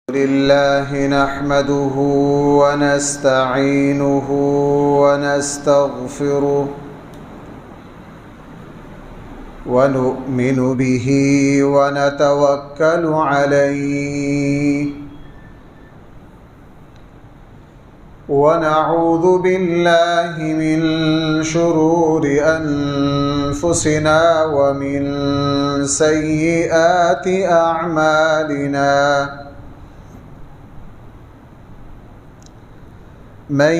لله نحمده ونستعينه ونستغفره ونؤمن به ونتوكل عليه ونعوذ بالله من شرور أنفسنا ومن سيئات أعمالنا من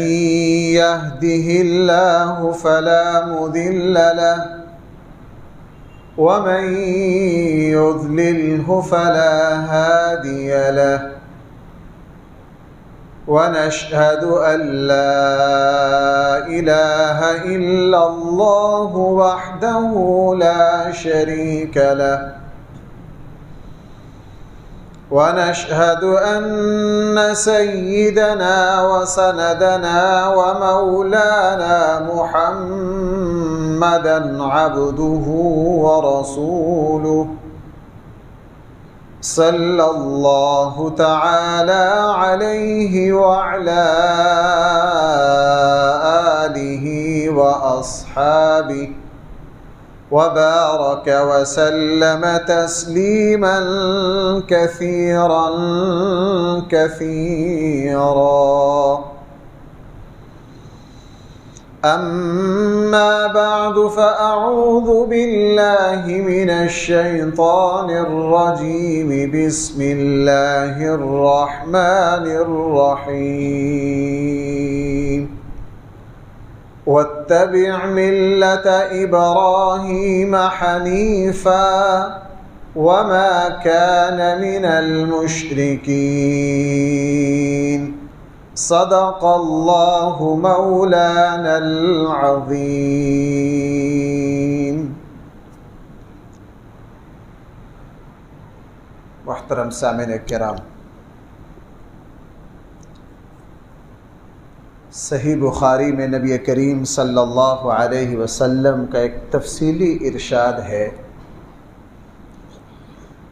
يهده الله فلا مضل له ومن يضلله فلا هادي له ونشهد أن لا إله إلا الله وحده لا شريك له ونشهد أن سيدنا وسندنا ومولانا محمدًا عبده ورسوله صلى الله تعالى عليه وعلى آله وأصحابه وبارك وسلم تسليما كثيرا أما بعد فأعوذ بالله من الشيطان الرجيم بسم الله الرحمن الرحيم واتبع ملة إبراهيم حنيفا وما كان من المشركين صدق الله مولانا العظيم. محترم سامعین کرام، صحیح بخاری میں نبی کریم صلی اللہ علیہ وسلم کا ایک تفصیلی ارشاد ہے.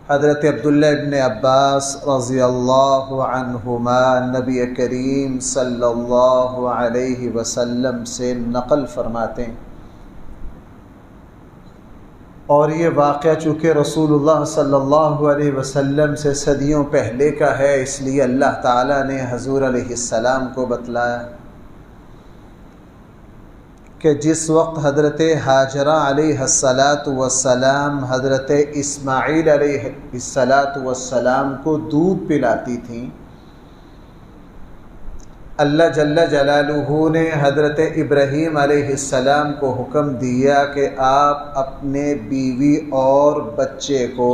حضرت عبداللہ ابن عباس رضی اللہ عنہما نبی کریم صلی اللہ علیہ وسلم سے نقل فرماتے ہیں، اور یہ واقعہ چونکہ رسول اللہ صلی اللہ علیہ وسلم سے صدیوں پہلے کا ہے، اس لیے اللہ تعالیٰ نے حضور علیہ السلام کو بتلایا کہ جس وقت حضرت ہاجرہ علیہ السلام حضرت اسماعیل علیہ السلام کو دودھ پلاتی تھیں، اللہ جل جلالہ نے حضرت ابراہیم علیہ السلام کو حکم دیا کہ آپ اپنے بیوی اور بچے کو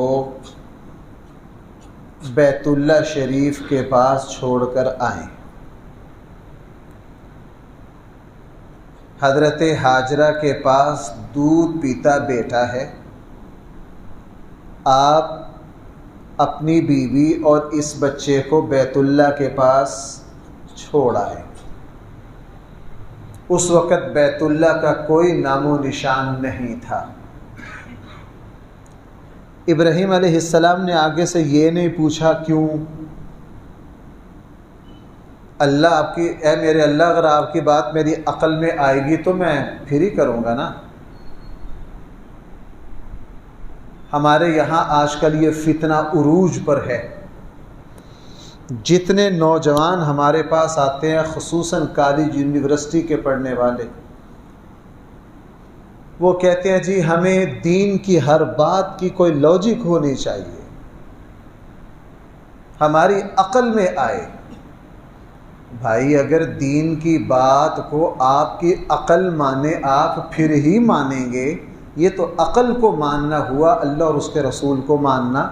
بیت اللہ شریف کے پاس چھوڑ کر آئیں. حضرت ہاجرہ کے پاس دودھ پیتا بیٹا ہے، آپ اپنی بیوی اور اس بچے کو بیت اللہ کے پاس چھوڑ آئے. اس وقت بیت اللہ کا کوئی نام و نشان نہیں تھا. ابراہیم علیہ السلام نے آگے سے یہ نہیں پوچھا کیوں. اللہ اے میرے اللہ، اگر آپ کی بات میری عقل میں آئے گی تو میں پھر ہی کروں گا نا. ہمارے یہاں آج کل یہ فتنہ عروج پر ہے. جتنے نوجوان ہمارے پاس آتے ہیں، خصوصاً کالج یونیورسٹی کے پڑھنے والے، وہ کہتے ہیں جی ہمیں دین کی ہر بات کی کوئی لاجک ہونی چاہیے، ہماری عقل میں آئے. بھائی اگر دین کی بات کو آپ کی عقل مانے، آپ پھر ہی مانیں گے، یہ تو عقل کو ماننا ہوا، اللہ اور اس کے رسول کو ماننا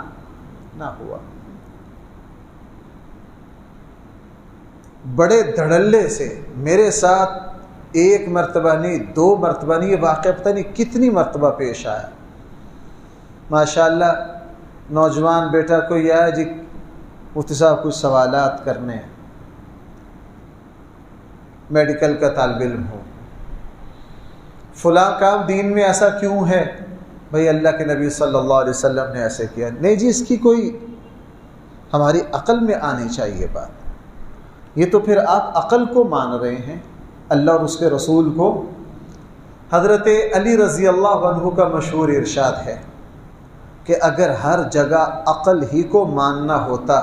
نہ ہوا. بڑے دھڑلے سے میرے ساتھ ایک مرتبہ نہیں، دو مرتبہ نہیں، یہ واقعہ پتہ نہیں کتنی مرتبہ پیش آیا. ماشاءاللہ نوجوان بیٹا کوئی آیا، جی مفتی صاحب کچھ سوالات کرنے ہیں، میڈیکل کا طالب علم ہو، فلاں کام دین میں ایسا کیوں ہے؟ بھئی اللہ کے نبی صلی اللہ علیہ وسلم نے ایسے کیا. نہیں جی اس کی کوئی ہماری عقل میں آنی چاہیے بات۔ یہ تو پھر آپ عقل کو مان رہے ہیں، اللہ اور اس کے رسول کو۔ حضرت علی رضی اللہ عنہ کا مشہور ارشاد ہے کہ اگر ہر جگہ عقل ہی کو ماننا ہوتا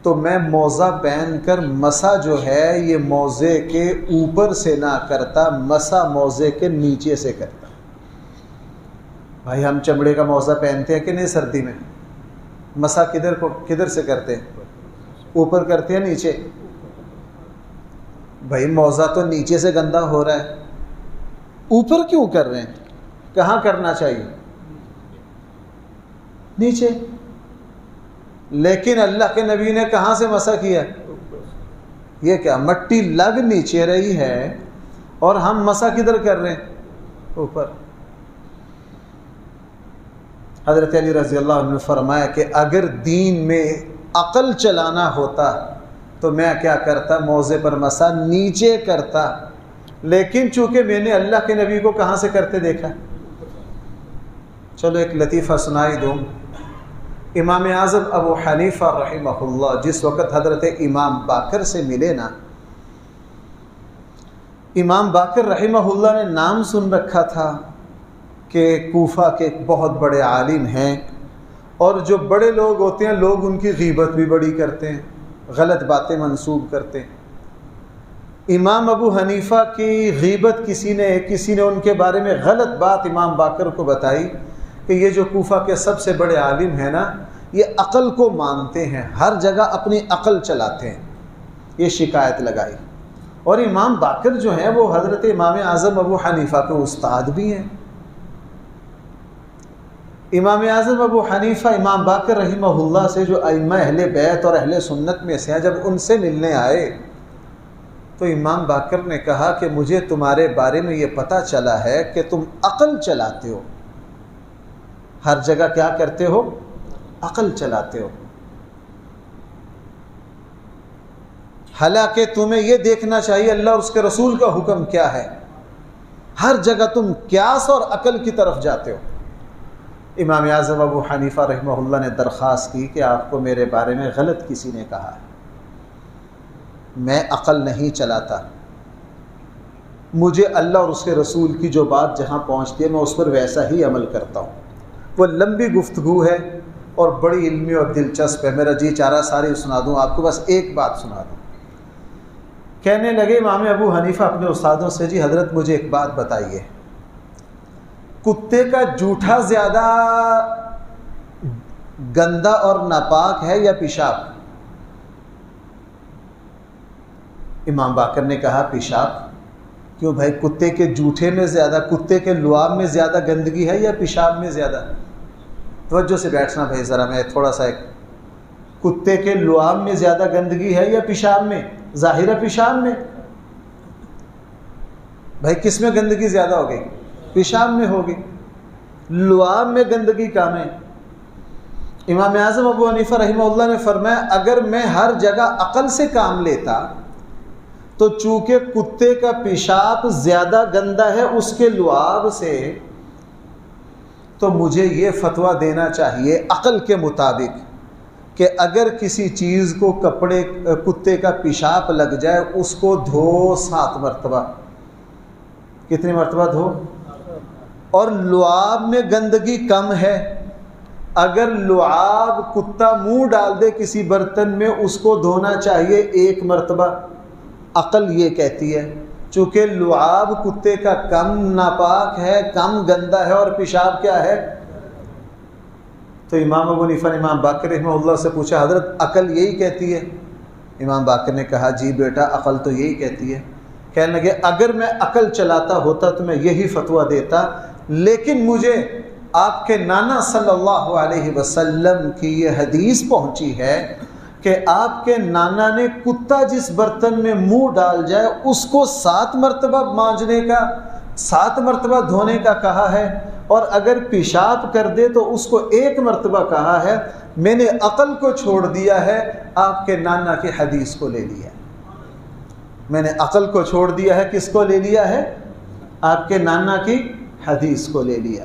تو میں موزہ پہن کر مسا جو ہے یہ موزے کے اوپر سے نہ کرتا، مسا موزے کے نیچے سے کرتا۔ بھائی ہم چمڑے کا موزہ پہنتے ہیں کہ نہیں سردی میں؟ مسا کدھر سے کرتے ہیں؟ اوپر کرتے ہیں نیچے؟ بھائی موزہ تو نیچے سے گندا ہو رہا ہے، اوپر کیوں کر رہے ہیں؟ کہاں کرنا چاہیے؟ نیچے۔ لیکن اللہ کے نبی نے کہاں سے مسا کیا؟ یہ کیا مٹی لگ نیچے رہی ہے اور ہم مسا کدھر کر رہے ہیں؟ اوپر۔ حضرت علی رضی اللہ عنہ نے فرمایا کہ اگر دین میں عقل چلانا ہوتا تو میں کیا کرتا؟ موزے پر مسا نیچے کرتا، لیکن چونکہ میں نے اللہ کے نبی کو کہاں سے کرتے دیکھا۔ چلو ایک لطیفہ سنائی دوں۔ امام اعظم ابو حنیفہ رحمہ اللہ جس وقت حضرت امام باقر سے ملے نا، امام باقر رحمہ اللہ نے نام سن رکھا تھا کہ کوفہ کے ایک بہت بڑے عالم ہیں، اور جو بڑے لوگ ہوتے ہیں لوگ ان کی غیبت بھی بڑی کرتے ہیں، غلط باتیں منسوب کرتے ہیں۔ امام ابو حنیفہ کی غیبت کسی نے ان کے بارے میں غلط بات امام باقر کو بتائی کہ یہ جو کوفہ کے سب سے بڑے عالم ہیں نا، یہ عقل کو مانتے ہیں، ہر جگہ اپنی عقل چلاتے ہیں، یہ شکایت لگائی۔ اور امام باقر جو ہیں وہ حضرت امام اعظم ابو حنیفہ کے استاد بھی ہیں۔ امام اعظم ابو حنیفہ امام باقر رحمہ اللہ سے جو ائمہ اہل بیت اور اہل سنت میں سے ہیں، جب ان سے ملنے آئے تو امام باقر نے کہا کہ مجھے تمہارے بارے میں یہ پتہ چلا ہے کہ تم عقل چلاتے ہو، ہر جگہ کیا کرتے ہو؟ عقل چلاتے ہو۔ حالانکہ تمہیں یہ دیکھنا چاہیے اللہ اور اس کے رسول کا حکم کیا ہے، ہر جگہ تم قیاس اور عقل کی طرف جاتے ہو۔ امام اعظم ابو حنیفہ رحمہ اللہ نے درخواست کی کہ آپ کو میرے بارے میں غلط کسی نے کہا ہے، میں عقل نہیں چلاتا، مجھے اللہ اور اس کے رسول کی جو بات جہاں پہنچتی ہے میں اس پر ویسا ہی عمل کرتا ہوں۔ وہ لمبی گفتگو ہے اور بڑی علمی اور دلچسپ ہے، میرا جی چارہ ساری سنا دوں آپ کو، بس ایک بات سنا دوں۔ کہنے لگے امام ابو حنیفہ اپنے استادوں سے، جی حضرت مجھے ایک بات بتائیے، کتے کا جوٹھا زیادہ گندا اور ناپاک ہے یا پیشاب؟ امام باقر نے کہا پیشاب۔ کیوں بھائی، کتے کے جوٹھے میں زیادہ، کتے کے لعاب میں زیادہ گندگی ہے یا پیشاب میں زیادہ؟ توجہ سے بیٹھنا بھائی ذرا، میں تھوڑا سا ایک، کتے کے لعاب میں زیادہ گندگی ہے یا پیشاب میں؟ ظاہر ہے پیشاب میں۔ بھائی کس میں گندگی زیادہ ہوگی؟ پیشاب میں ہوگی، لعاب میں گندگی کام ہے۔ امام اعظم ابو حنیفہ رحمہ اللہ نے فرمایا اگر میں ہر جگہ عقل سے کام لیتا تو چونکہ کتے کا پیشاب زیادہ گندا ہے اس کے لعاب سے، تو مجھے یہ فتویٰ دینا چاہیے عقل کے مطابق کہ اگر کسی چیز کو کتے کا پیشاب لگ جائے اس کو دھو 7 مرتبہ۔ کتنی مرتبہ دھو؟ اور لعاب میں گندگی کم ہے، اگر لعاب کتا منہ ڈال دے کسی برتن میں اس کو دھونا چاہیے 1 مرتبہ۔ عقل یہ کہتی ہے چونکہ لعاب کتے کا کم ناپاک ہے، کم گندا ہے، اور پیشاب کیا ہے؟ تو امام ابو حنیفہ نے امام باقر رحمہ اللہ سے پوچھا حضرت عقل یہی کہتی ہے؟ امام باقر نے کہا جی بیٹا عقل تو یہی کہتی ہے۔ کہنے لگے اگر میں عقل چلاتا ہوتا تو میں یہی فتویٰ دیتا، لیکن مجھے آپ کے نانا صلی اللہ علیہ وسلم کی یہ حدیث پہنچی ہے کہ آپ کے نانا نے کتا جس برتن میں منہ ڈال جائے اس کو 7 مرتبہ مانجنے کا، 7 مرتبہ دھونے کا کہا ہے، اور اگر پیشاب کر دے تو اس کو 1 مرتبہ کہا ہے۔ میں نے عقل کو چھوڑ دیا ہے، آپ کے نانا کی حدیث کو لے لیا۔ میں نے عقل کو چھوڑ دیا ہے، کس کو لے لیا ہے؟ آپ کے نانا کی حدیث کو لے لیا۔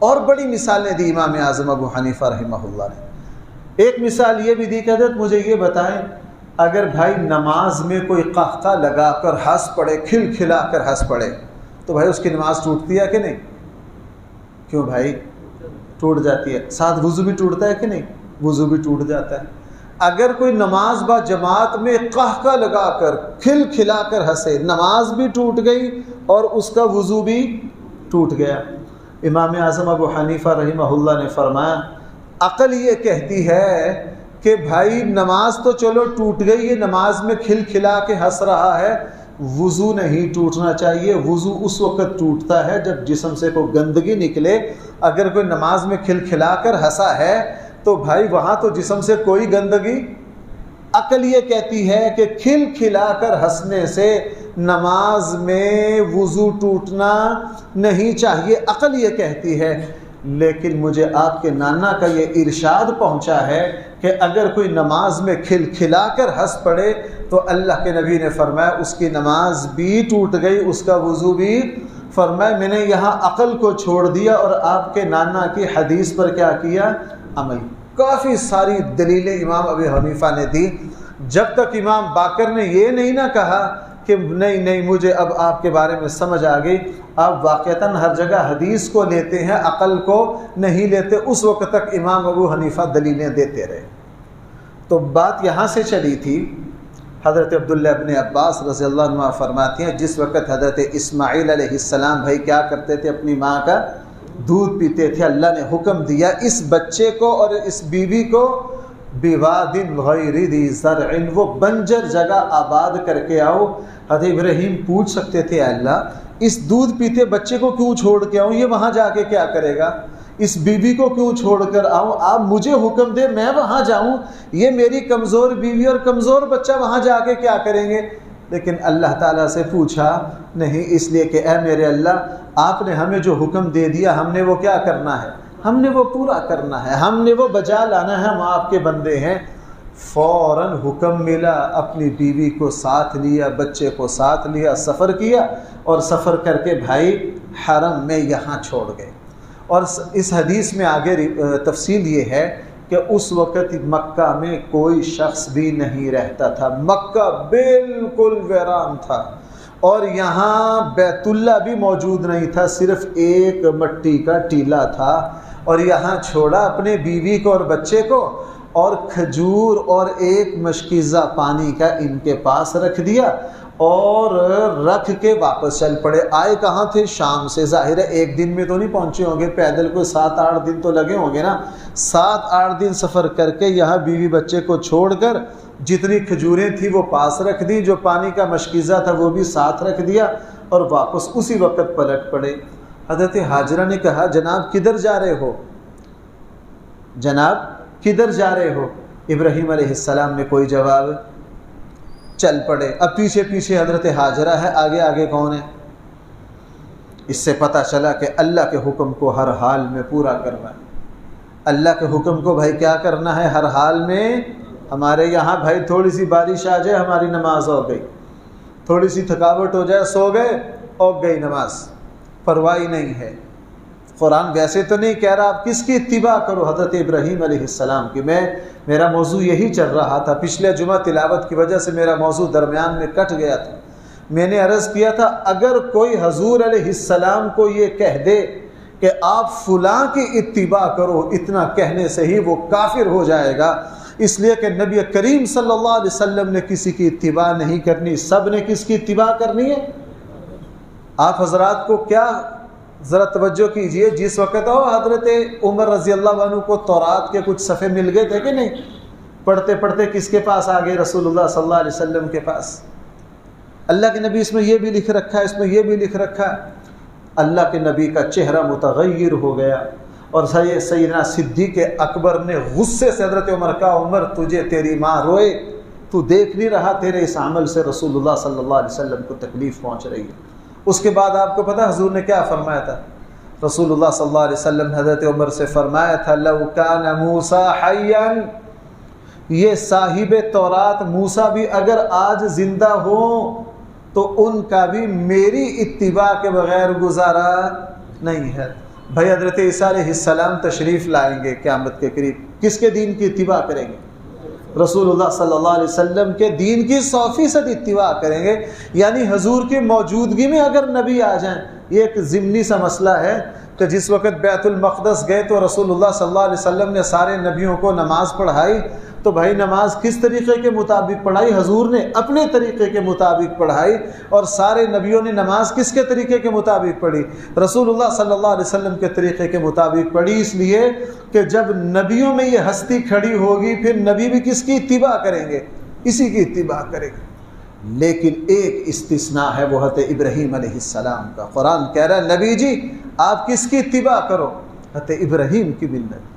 اور بڑی مثالیں دی امام اعظم ابو حنیفہ رحمہ اللہ نے۔ ایک مثال یہ بھی دی کہ حضرت مجھے یہ بتائیں، اگر بھائی نماز میں کوئی قہقہ لگا کر ہنس پڑے، کھل کھلا کر ہنس پڑے، تو بھائی اس کی نماز ٹوٹتی ہے کہ نہیں؟ کیوں بھائی؟ ٹوٹ جاتی ہے۔ ساتھ وضو بھی ٹوٹتا ہے کہ نہیں؟ وضو بھی ٹوٹ جاتا ہے۔ اگر کوئی نماز با جماعت میں قہقہ لگا کر کھل کھلا کر ہنسے، نماز بھی ٹوٹ گئی اور اس کا وضو بھی ٹوٹ گیا۔ امام اعظم ابو حنیفہ رحمہ اللہ نے فرمایا عقل یہ کہتی ہے کہ بھائی نماز تو چلو ٹوٹ گئی، یہ نماز میں کھل کھلا کے ہنس رہا ہے، وضو نہیں ٹوٹنا چاہیے۔ وضو اس وقت ٹوٹتا ہے جب جسم سے کوئی گندگی نکلے۔ اگر کوئی نماز میں کھل کھلا کر ہنسا ہے تو بھائی وہاں تو جسم سے کوئی گندگی، عقل یہ کہتی ہے کہ کھل کھلا کر ہنسنے سے نماز میں وضو ٹوٹنا نہیں چاہیے، عقل یہ کہتی ہے۔ لیکن مجھے آپ کے نانا کا یہ ارشاد پہنچا ہے کہ اگر کوئی نماز میں کھل کھلا کر ہنس پڑے تو اللہ کے نبی نے فرمایا اس کی نماز بھی ٹوٹ گئی، اس کا وضو بھی۔ فرمایا میں نے یہاں عقل کو چھوڑ دیا اور آپ کے نانا کی حدیث پر کیا کیا؟ عمل۔ کافی ساری دلیلیں امام ابو حنیفہ نے دی، جب تک امام باقر نے یہ نہیں نہ کہا کہ نہیں مجھے اب آپ کے بارے میں سمجھ آ گئی، آپ واقعتاً ہر جگہ حدیث کو لیتے ہیں، عقل کو نہیں لیتے، اس وقت تک امام ابو حنیفہ دلیلیں دیتے رہے۔ تو بات یہاں سے چلی تھی۔ حضرت عبداللہ ابن عباس رضی اللہ عنہ فرماتے ہیں جس وقت حضرت اسماعیل علیہ السلام بھائی کیا کرتے تھے؟ اپنی ماں کا دودھ پیتے تھے، اللہ نے حکم دیا اس بچے کو اور اس بیوی کو بواد غیر ذی زرع، وہ بنجر جگہ آباد کر کے آؤ۔ حضرت ابراہیم پوچھ سکتے تھے اللہ اس دودھ پیتے بچے کو کیوں چھوڑ کے آؤں، یہ وہاں جا کے کیا کرے گا؟ اس بیوی کو کیوں چھوڑ کر آؤں؟ آپ مجھے حکم دے میں وہاں جاؤں، یہ میری کمزور بیوی اور کمزور بچہ وہاں جا کے کیا کریں گے؟ لیکن اللہ تعالیٰ سے پوچھا نہیں، اس لیے کہ اے میرے اللہ آپ نے ہمیں جو حکم دے دیا ہم نے وہ کیا کرنا ہے؟ ہم نے وہ پورا کرنا ہے، ہم نے وہ بجا لانا ہے، ہم آپ کے بندے ہیں۔ فوراً حکم ملا، اپنی بیوی کو ساتھ لیا، بچے کو ساتھ لیا، سفر کیا اور سفر کر کے بھائی حرم میں یہاں چھوڑ گئے۔ اور اس حدیث میں آگے تفصیل یہ ہے کہ اس وقت مکہ میں کوئی شخص بھی نہیں رہتا تھا، مکہ بالکل ویران تھا، اور یہاں بیت اللہ بھی موجود نہیں تھا، صرف ایک مٹی کا ٹیلا تھا، اور یہاں چھوڑا اپنے بیوی کو اور بچے کو، اور کھجور اور ایک مشکیزہ پانی کا ان کے پاس رکھ دیا اور رکھ کے واپس چل پڑے۔ آئے کہاں تھے؟ شام سے، ظاہر ہے ایک دن میں تو نہیں پہنچے ہوں گے، پیدل کوئی 7-8 دن تو لگے ہوں گے نا۔ 7-8 دن سفر کر کے یہاں بیوی بچے کو چھوڑ کر جتنی کھجوریں تھیں وہ پاس رکھ دی، جو پانی کا مشکیزہ تھا وہ بھی ساتھ رکھ دیا، اور واپس اسی وقت پلٹ پڑے۔ حضرت ہاجرہ نے کہا جناب کدھر جا رہے ہو؟ جناب کدھر جا رہے ہو؟ ابراہیم علیہ السلام نے کوئی جواب، چل پڑے۔ اب پیچھے پیچھے حضرت ہاجرہ ہے، آگے آگے کون ہے؟ اس سے پتہ چلا کہ اللہ کے حکم کو ہر حال میں پورا کرنا ہے۔ اللہ کے حکم کو بھائی کیا کرنا ہے ہر حال میں؟ ہمارے یہاں بھائی تھوڑی سی بارش آ جائے ہماری نماز ہو گئی، تھوڑی سی تھکاوٹ ہو جائے سو گئے اور گئی نماز، پرواہ نہیں ہے۔ قرآن ویسے تو نہیں کہہ رہا آپ کس کی اتباع کرو، حضرت ابراہیم علیہ السلام کی۔ میرا موضوع یہی چل رہا تھا، پچھلے جمعہ تلاوت کی وجہ سے میرا موضوع درمیان میں کٹ گیا تھا۔ میں نے عرض کیا تھا اگر کوئی حضور علیہ السلام کو یہ کہہ دے کہ آپ فلاں کی اتباع کرو، اتنا کہنے سے ہی وہ کافر ہو جائے گا، اس لیے کہ نبی کریم صلی اللہ علیہ وسلم نے کسی کی اتباع نہیں کرنی، سب نے کس کی اتباع کرنی ہے؟ آپ حضرات کو کیا، ذرا توجہ کیجئے، جس وقت حضرت عمر رضی اللہ عنہ کو تورات کے کچھ صفحے مل گئے تھے کہ نہیں، پڑھتے پڑھتے کس کے پاس آ گئے؟ رسول اللہ صلی اللہ علیہ وسلم کے پاس۔ اللہ کے نبی اس میں یہ بھی لکھ رکھا ہے، اس میں یہ بھی لکھ رکھا ہے۔ اللہ کے نبی کا چہرہ متغیر ہو گیا، اور سیدنا صدیق اکبر نے غصے سے حضرت عمر کہا عمر تجھے تیری ماں روئے، تو دیکھ نہیں رہا تیرے اس عمل سے رسول اللہ صلی اللہ علیہ وسلم کو تکلیف پہنچ رہی ہے۔ اس کے بعد آپ کو پتہ حضور نے کیا فرمایا تھا؟ رسول اللہ صلی اللہ علیہ وسلم نے حضرت عمر سے فرمایا تھا لو کان موسیٰ حیاً، یہ صاحب تورات موسیٰ بھی اگر آج زندہ ہوں تو ان کا بھی میری اتباع کے بغیر گزارا نہیں ہے۔ بھائی حضرت عیسیٰ علیہ السلام تشریف لائیں گے قیامت کے قریب، کس کے دین کی اتباع کریں گے؟ رسول اللہ صلی اللہ علیہ وسلم کے دین کی 100% اتباع کریں گے. یعنی حضور کی موجودگی میں اگر نبی آ جائیں، یہ ایک ضمنی سا مسئلہ ہے کہ جس وقت بیت المقدس گئے تو رسول اللہ صلی اللہ علیہ وسلم نے سارے نبیوں کو نماز پڑھائی، تو بھائی نماز کس طریقے کے مطابق پڑھائی؟ حضور نے اپنے طریقے کے مطابق پڑھائی، اور سارے نبیوں نے نماز کس کے طریقے کے مطابق پڑھی؟ رسول اللہ صلی اللہ علیہ وسلم کے طریقے کے مطابق پڑھی. اس لیے کہ جب نبیوں میں یہ ہستی کھڑی ہوگی، پھر نبی بھی کس کی اتباع کریں گے؟ اسی کی اتباع کریں گے. لیکن ایک استثناء ہے، وہ حضرت ابراہیم علیہ السلام کا. قرآن کہہ رہا ہے نبی جی آپ کس کی اتباع کرو؟ حضرت ابراہیم کی ملت کی.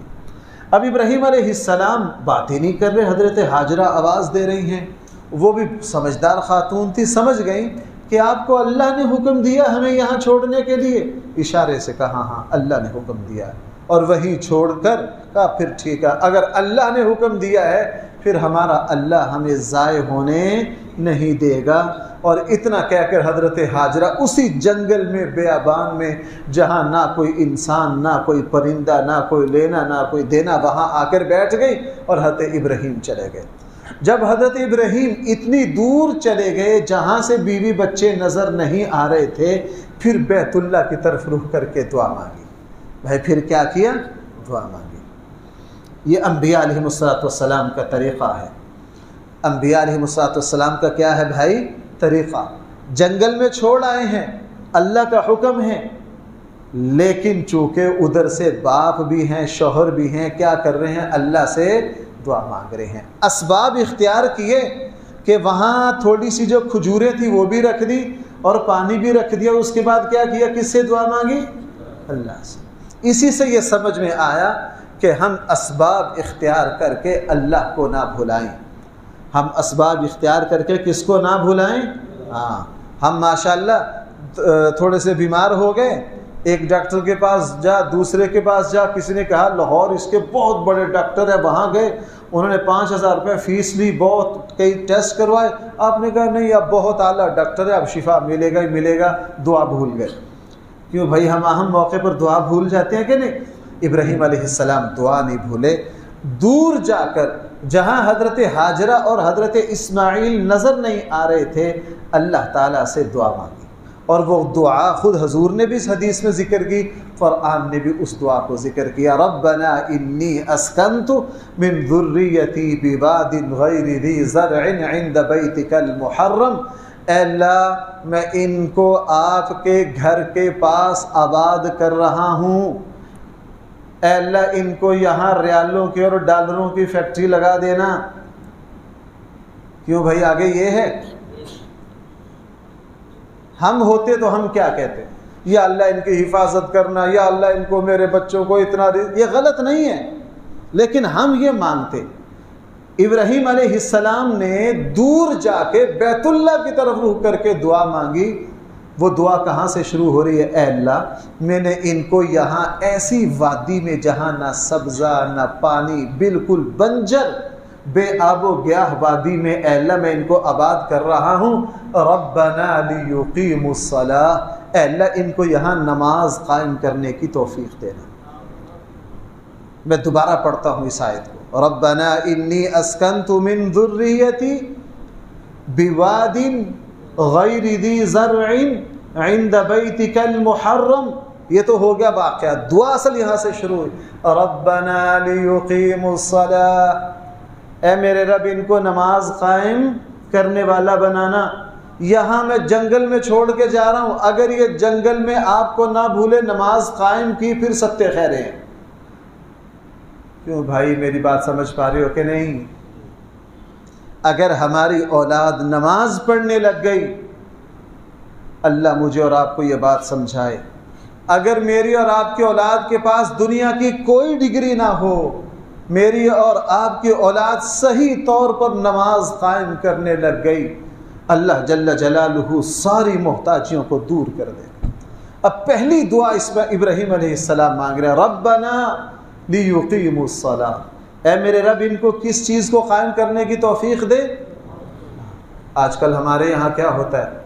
اب ابراہیم علیہ السلام باتیں نہیں کر رہے، حضرت ہاجرہ آواز دے رہی ہیں. وہ بھی سمجھدار خاتون تھی، سمجھ گئیں کہ آپ کو اللہ نے حکم دیا ہمیں یہاں چھوڑنے کے لیے. اشارے سے کہا ہاں اللہ نے حکم دیا، اور وہیں چھوڑ کر کہا پھر ٹھیک ہے، اگر اللہ نے حکم دیا ہے پھر ہمارا اللہ ہمیں ضائع ہونے نہیں دے گا. اور اتنا کہہ کر حضرت ہاجرہ اسی جنگل میں بیابان میں جہاں نہ کوئی انسان، نہ کوئی پرندہ، نہ کوئی لینا نہ کوئی دینا، وہاں آ کر بیٹھ گئی اور حضرت ابراہیم چلے گئے. جب حضرت ابراہیم اتنی دور چلے گئے جہاں سے بیوی بچے نظر نہیں آ رہے تھے، پھر بیت اللہ کی طرف رخ کر کے دعا مانگی. بھائی پھر کیا کیا؟ دعا مانگی. یہ انبیاء علیہ السلام کا طریقہ ہے. انبیاء علیہ السلام کا کیا ہے بھائی؟ طریقہ. جنگل میں چھوڑ آئے ہیں، اللہ کا حکم ہے، لیکن چونکہ ادھر سے باپ بھی ہیں، شوہر بھی ہیں، کیا کر رہے ہیں؟ اللہ سے دعا مانگ رہے ہیں. اسباب اختیار کیے کہ وہاں تھوڑی سی جو کھجوریں تھی وہ بھی رکھ دی اور پانی بھی رکھ دیا. اس کے بعد کیا کیا؟ کس سے دعا مانگی؟ اللہ سے. اسی سے یہ سمجھ میں آیا کہ ہم اسباب اختیار کر کے اللہ کو نہ بھلائیں. ہم اسباب اختیار کر کے کس کو نہ بھلائیں؟ ہاں ہم ماشاءاللہ تھوڑے سے بیمار ہو گئے، ایک ڈاکٹر کے پاس جا، دوسرے کے پاس جا. کسی نے کہا لاہور اس کے بہت بڑے ڈاکٹر ہیں، وہاں گئے، انہوں نے 5000 روپے فیس لی، بہت کئی ٹیسٹ کروائے. آپ نے کہا نہیں اب بہت اعلیٰ ڈاکٹر ہے، اب شفا ملے گا ہی ملے گا. دعا بھول گئے. کیوں بھائی؟ ہم اہم موقع پر دعا بھول جاتے ہیں کہ نہیں؟ ابراہیم علیہ السلام دعا نہیں بھولے. دور جا کر جہاں حضرت ہاجرہ اور حضرت اسماعیل نظر نہیں آ رہے تھے، اللہ تعالیٰ سے دعا مانگی. اور وہ دعا خود حضور نے بھی اس حدیث میں ذکر کی، قرآن نے بھی اس دعا کو ذکر کیا. ربنا انی اسکنت من ذریتی بواد غیر ذی زرع عند بیتک المحرم. اے اللہ میں ان کو آپ کے گھر کے پاس آباد کر رہا ہوں. اے اللہ ان کو یہاں ریالوں کی اور ڈالروں کی فیکٹری لگا دینا. کیوں بھائی؟ آگے یہ ہے. ہم ہوتے تو ہم کیا کہتے؟ یا اللہ ان کی حفاظت کرنا، یا اللہ ان کو میرے بچوں کو اتنا. یہ غلط نہیں ہے، لیکن ہم یہ مانگتے. ابراہیم علیہ السلام نے دور جا کے بیت اللہ کی طرف رخ کر کے دعا مانگی. وہ دعا کہاں سے شروع ہو رہی ہے؟ اے اللہ میں نے ان کو یہاں ایسی وادی میں جہاں نہ سبزہ نہ پانی، بالکل بنجر بے آب و گیاہ وادی میں، اے اللہ میں ان کو آباد کر رہا ہوں. ربنا لیقیموا الصلاۃ. اے اللہ ان کو یہاں نماز قائم کرنے کی توفیق دینا. میں دوبارہ پڑھتا ہوں اس آیت کو. ربنا انی اسکنت من ذریتی بواد غیر ذی زرع عند بیتک المحرم. یہ تو ہو گیا واقعہ. دعا اصل یہاں سے شروع ہوئی. ربنا لیقیموا الصلاۃ. اے میرے رب ان کو نماز قائم کرنے والا بنانا. یہاں میں جنگل میں چھوڑ کے جا رہا ہوں، اگر یہ جنگل میں آپ کو نہ بھولے نماز قائم کی پھر ستے خیرے ہیں. کیوں بھائی میری بات سمجھ پا رہے ہو کہ نہیں؟ اگر ہماری اولاد نماز پڑھنے لگ گئی، اللہ مجھے اور آپ کو یہ بات سمجھائے، اگر میری اور آپ کی اولاد کے پاس دنیا کی کوئی ڈگری نہ ہو، میری اور آپ کی اولاد صحیح طور پر نماز قائم کرنے لگ گئی، اللہ جل جلالہ ساری محتاجیوں کو دور کر دے. اب پہلی دعا اس میں ابراہیم علیہ السلام مانگ رہے ہیں، ربنا لیقیموا الصلاۃ. اے میرے رب ان کو کس چیز کو قائم کرنے کی توفیق دے. آج کل ہمارے یہاں کیا ہوتا ہے؟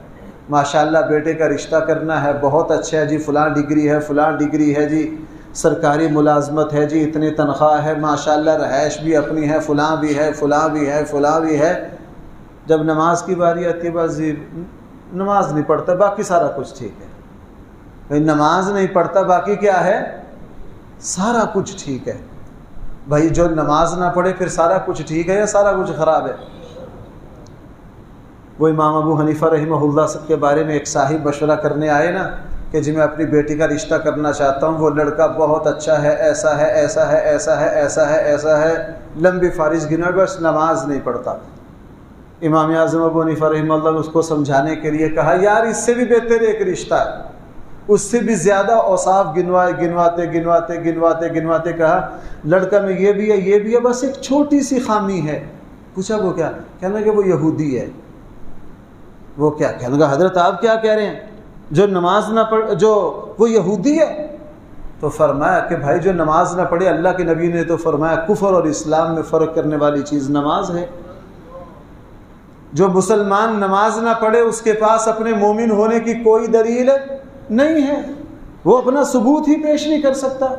ماشاءاللہ بیٹے کا رشتہ کرنا ہے، بہت اچھا ہے جی، فلاں ڈگری ہے، فلاں ڈگری ہے جی، سرکاری ملازمت ہے جی، اتنی تنخواہ ہے، ماشاءاللہ رہائش بھی اپنی ہے، فلاں بھی ہے، فلاں بھی ہے، فلاں بھی ہے۔ جب نماز کی باری آتی ہے بس جی نماز نہیں پڑھتا، باقی سارا کچھ ٹھیک ہے۔ بھائی نماز نہیں پڑھتا، باقی کیا ہے؟ سارا کچھ ٹھیک ہے۔ بھائی جو نماز نہ پڑھے پھر سارا کچھ ٹھیک ہے یا سارا کچھ خراب ہے؟ وہ امام ابو حنیفہ رحمہ اللہ کے بارے میں ایک صاحب مشورہ کرنے آئے نا کہ جی میں اپنی بیٹی کا رشتہ کرنا چاہتا ہوں، وہ لڑکا بہت اچھا ہے، ایسا ہے، ایسا ہے، ایسا ہے، ایسا ہے، ایسا ہے، لمبی فارض گنا، بس نماز نہیں پڑھتا۔ امام اعظم ابو حنیفہ رحمہ اللہ نے اس کو سمجھانے کے لیے کہا یار اس سے بھی بہتر ایک رشتہ ہے، اس سے بھی زیادہ اوصاف گنواتے کہا لڑکا میں یہ بھی ہے، یہ بھی ہے، بس ایک چھوٹی سی خامی ہے۔ پوچھا وہ کیا؟ کہنے لگا وہ یہودی ہے۔ وہ کیا؟ کہنے لگا حضرت آپ کیا کہہ رہے ہیں؟ جو نماز نہ پڑھ، جو وہ یہودی ہے؟ تو فرمایا کہ بھائی جو نماز نہ پڑھے، اللہ کے نبی نے تو فرمایا کفر اور اسلام میں فرق کرنے والی چیز نماز ہے۔ جو مسلمان نماز نہ پڑھے اس کے پاس اپنے مومن ہونے کی کوئی دلیل نہیں ہے، وہ اپنا ثبوت ہی پیش نہیں کر سکتا۔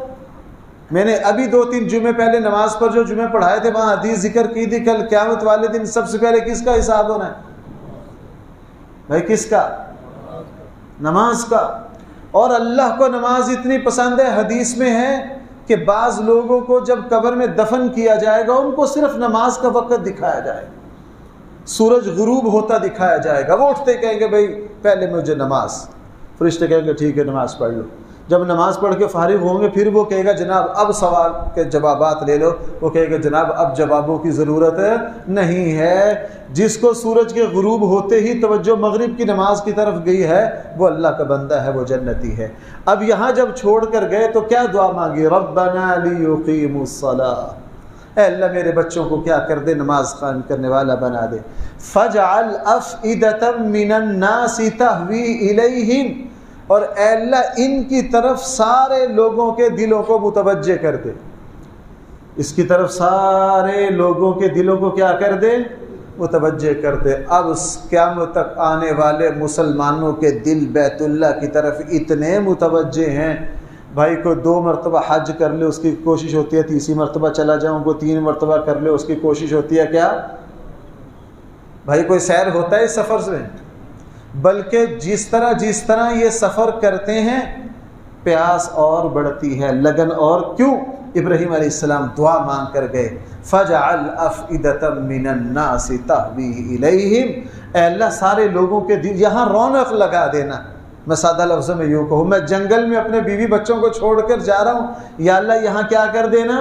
میں نے ابھی 2-3 جمعے پہلے نماز پر جو جمعے پڑھائے تھے وہاں حدیث ذکر کی تھی، کل قیامت والے دن سب سے پہلے کس کا حساب ہونا ہے؟ بھائی کس کا؟ نماز کا۔ اور اللہ کو نماز اتنی پسند ہے، حدیث میں ہے کہ بعض لوگوں کو جب قبر میں دفن کیا جائے گا ان کو صرف نماز کا وقت دکھایا جائے گا، سورج غروب ہوتا دکھایا جائے گا، وہ اٹھتے کہیں گے بھائی پہلے مجھے نماز، فرشتے کہیں گے ٹھیک ہے نماز پڑھ لو۔ جب نماز پڑھ کے فارغ ہوں گے پھر وہ کہے گا جناب اب سوال کے جوابات لے لو، وہ کہے گا جناب اب جوابوں کی ضرورت نہیں ہے۔ جس کو سورج کے غروب ہوتے ہی توجہ مغرب کی نماز کی طرف گئی ہے وہ اللہ کا بندہ ہے، وہ جنتی ہے۔ اب یہاں جب چھوڑ کر گئے تو کیا دعا مانگی؟ ربنا لیقیموا الصلاۃ، اے اللہ میرے بچوں کو کیا کر دے، نماز قائم کرنے والا بنا دے۔ فاجعل افئدۃ من الناس تہوی الیہم، اور اے اللہ ان کی طرف سارے لوگوں کے دلوں کو متوجہ کر دے، اس کی طرف سارے لوگوں کے دلوں کو کیا کر دے؟ متوجہ کر دے۔ اب قیامت تک آنے والے مسلمانوں کے دل بیت اللہ کی طرف اتنے متوجہ ہیں، بھائی کوئی 2 مرتبہ حج کر لے اس کی کوشش ہوتی ہے 3ری مرتبہ چلا جاؤں، کوئی 3 مرتبہ کر لے اس کی کوشش ہوتی ہے کیا؟ بھائی کوئی سیر ہوتا ہے اس سفر سے؟ بلکہ جس طرح یہ سفر کرتے ہیں پیاس اور بڑھتی ہے، لگن اور۔ کیوں؟ ابراہیم علیہ السلام دعا مانگ کر گئے، فَجْعَلْ أَفْئِدَةً مِّنَ النَّاسِ تَهْوِي إِلَيْهِمْ، اے اللہ سارے لوگوں کے دل، یہاں رونق لگا دینا۔ میں سادہ لفظوں میں یوں کہوں، میں جنگل میں اپنے بیوی بچوں کو چھوڑ کر جا رہا ہوں، یا اللہ یہاں کیا کر دینا؟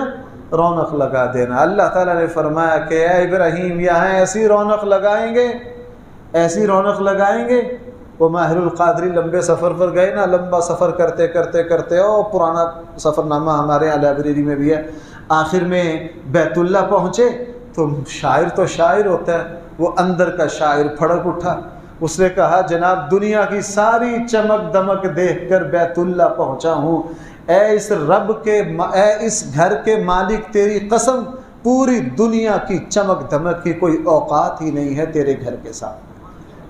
رونق لگا دینا۔ اللہ تعالیٰ نے فرمایا کہ اے ابراہیم یہاں ایسی رونق لگائیں گے، ایسی رونق لگائیں گے۔ وہ ماہر القادری لمبے سفر پر گئے نا، لمبا سفر کرتے کرتے کرتے، اور پرانا سفر نامہ ہمارے یہاں لائبریری میں بھی ہے، آخر میں بیت اللہ پہنچے تو شاعر ہوتا ہے، وہ اندر کا شاعر پھڑک اٹھا، اس نے کہا جناب دنیا کی ساری چمک دمک دیکھ کر بیت اللہ پہنچا ہوں، اے اس گھر کے مالک تیری قسم پوری دنیا کی چمک دمک کی کوئی اوقات ہی نہیں ہے تیرے گھر کے سامنے،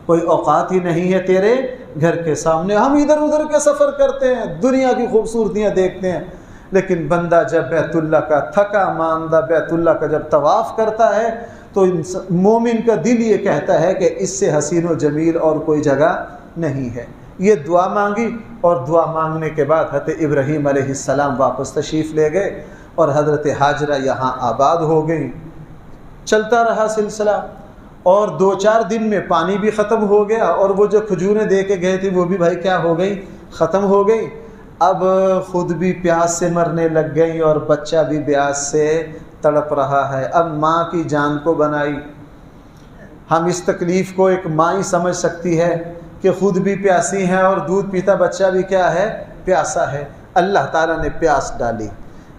کوئی اوقات ہی نہیں ہے تیرے گھر کے سامنے۔ ہم ادھر ادھر کے سفر کرتے ہیں، دنیا کی خوبصورتیاں دیکھتے ہیں، لیکن بندہ جب بیت اللہ کا تھکا ماندہ بیت اللہ کا جب طواف کرتا ہے تو مومن کا دل یہ کہتا ہے کہ اس سے حسین و جمیل اور کوئی جگہ نہیں ہے۔ یہ دعا مانگی، اور دعا مانگنے کے بعد حضرت ابراہیم علیہ السلام واپس تشریف لے گئے اور حضرت ہاجرہ یہاں آباد ہو گئی۔ چلتا رہا سلسلہ، اور 2-4 دن میں پانی بھی ختم ہو گیا، اور وہ جو کھجوریں دے کے گئے تھے وہ بھی بھائی کیا ہو گئی؟ ختم ہو گئی۔ اب خود بھی پیاس سے مرنے لگ گئی اور بچہ بھی پیاس سے تڑپ رہا ہے۔ اب ماں کی جان کو بنائی۔ ہم اس تکلیف کو ایک ماں ہی سمجھ سکتی ہے کہ خود بھی پیاسی ہیں اور دودھ پیتا بچہ بھی کیا ہے؟ پیاسا ہے۔ اللہ تعالیٰ نے پیاس ڈالی،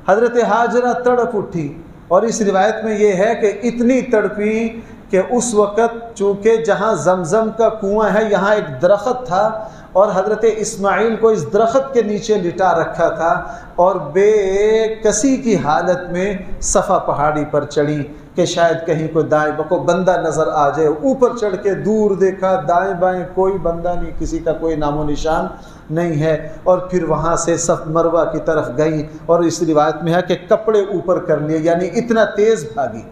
حضرت ہاجرہ تڑپ اٹھی، اور اس روایت میں یہ ہے کہ اتنی تڑپی کہ اس وقت چونکہ جہاں زمزم کا کنواں ہے یہاں ایک درخت تھا، اور حضرت اسماعیل کو اس درخت کے نیچے لٹا رکھا تھا، اور بے کسی کی حالت میں صفا پہاڑی پر چڑھی، کہ شاید کہیں کوئی دائیں کو بندہ نظر آ جائے. اوپر چڑھ کے دور دیکھا دائیں بائیں کوئی بندہ نہیں, کسی کا کوئی نام و نشان نہیں ہے. اور پھر وہاں سے صف مروہ کی طرف گئیں, اور اس روایت میں ہے کہ کپڑے اوپر کر لیے, یعنی اتنا تیز بھاگی,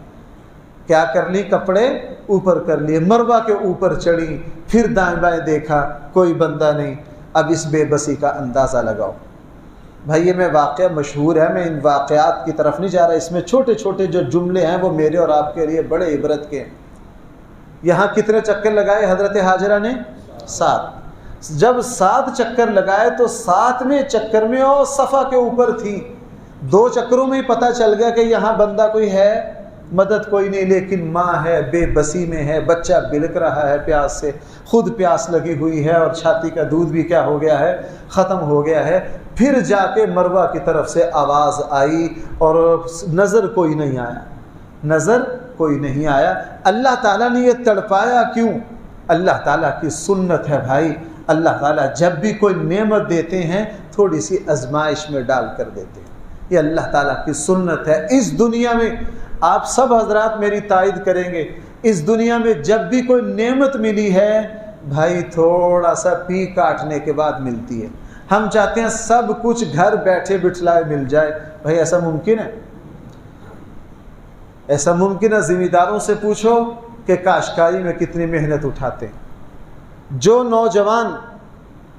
کیا کر لی, کپڑے اوپر کر لیے, مروہ کے اوپر چڑھی, پھر دائیں بائیں دیکھا کوئی بندہ نہیں. اب اس بے بسی کا اندازہ لگاؤ. بھائی یہ میں واقعہ مشہور ہے, میں ان واقعات کی طرف نہیں جا رہا, اس میں چھوٹے چھوٹے جو جملے ہیں وہ میرے اور آپ کے لیے بڑے عبرت کے ہیں. یہاں کتنے چکر لگائے حضرت حاجرہ نے؟ 7. جب 7 چکر لگائے تو 7ویں چکر میں وہ صفا کے اوپر تھی. 2 چکروں میں ہی پتہ چل گیا کہ یہاں بندہ کوئی ہے, مدد کوئی نہیں, لیکن ماں ہے بے بسی میں ہے, بچہ بلک رہا ہے پیاس سے, خود پیاس لگی ہوئی ہے, اور چھاتی کا دودھ بھی کیا ہو گیا ہے, ختم ہو گیا ہے. پھر جا کے مروہ کی طرف سے آواز آئی اور نظر کوئی نہیں آیا, نظر کوئی نہیں آیا. اللہ تعالیٰ نے یہ تڑپایا کیوں؟ اللہ تعالیٰ کی سنت ہے بھائی. اللہ تعالیٰ جب بھی کوئی نعمت دیتے ہیں تھوڑی سی آزمائش میں ڈال کر دیتے ہیں, یہ اللہ تعالیٰ کی سنت ہے. اس دنیا میں آپ سب حضرات میری تائید کریں گے, اس دنیا میں جب بھی کوئی نعمت ملی ہے بھائی تھوڑا سا پی کاٹنے کے بعد ملتی ہے. ہم چاہتے ہیں سب کچھ گھر بیٹھے بٹھلائے مل جائے. بھائی ایسا ممکن ہے؟ ایسا ممکن ہے؟ ذمہ داروں سے پوچھو کہ کاشتکاری میں کتنی محنت اٹھاتے ہیں. جو نوجوان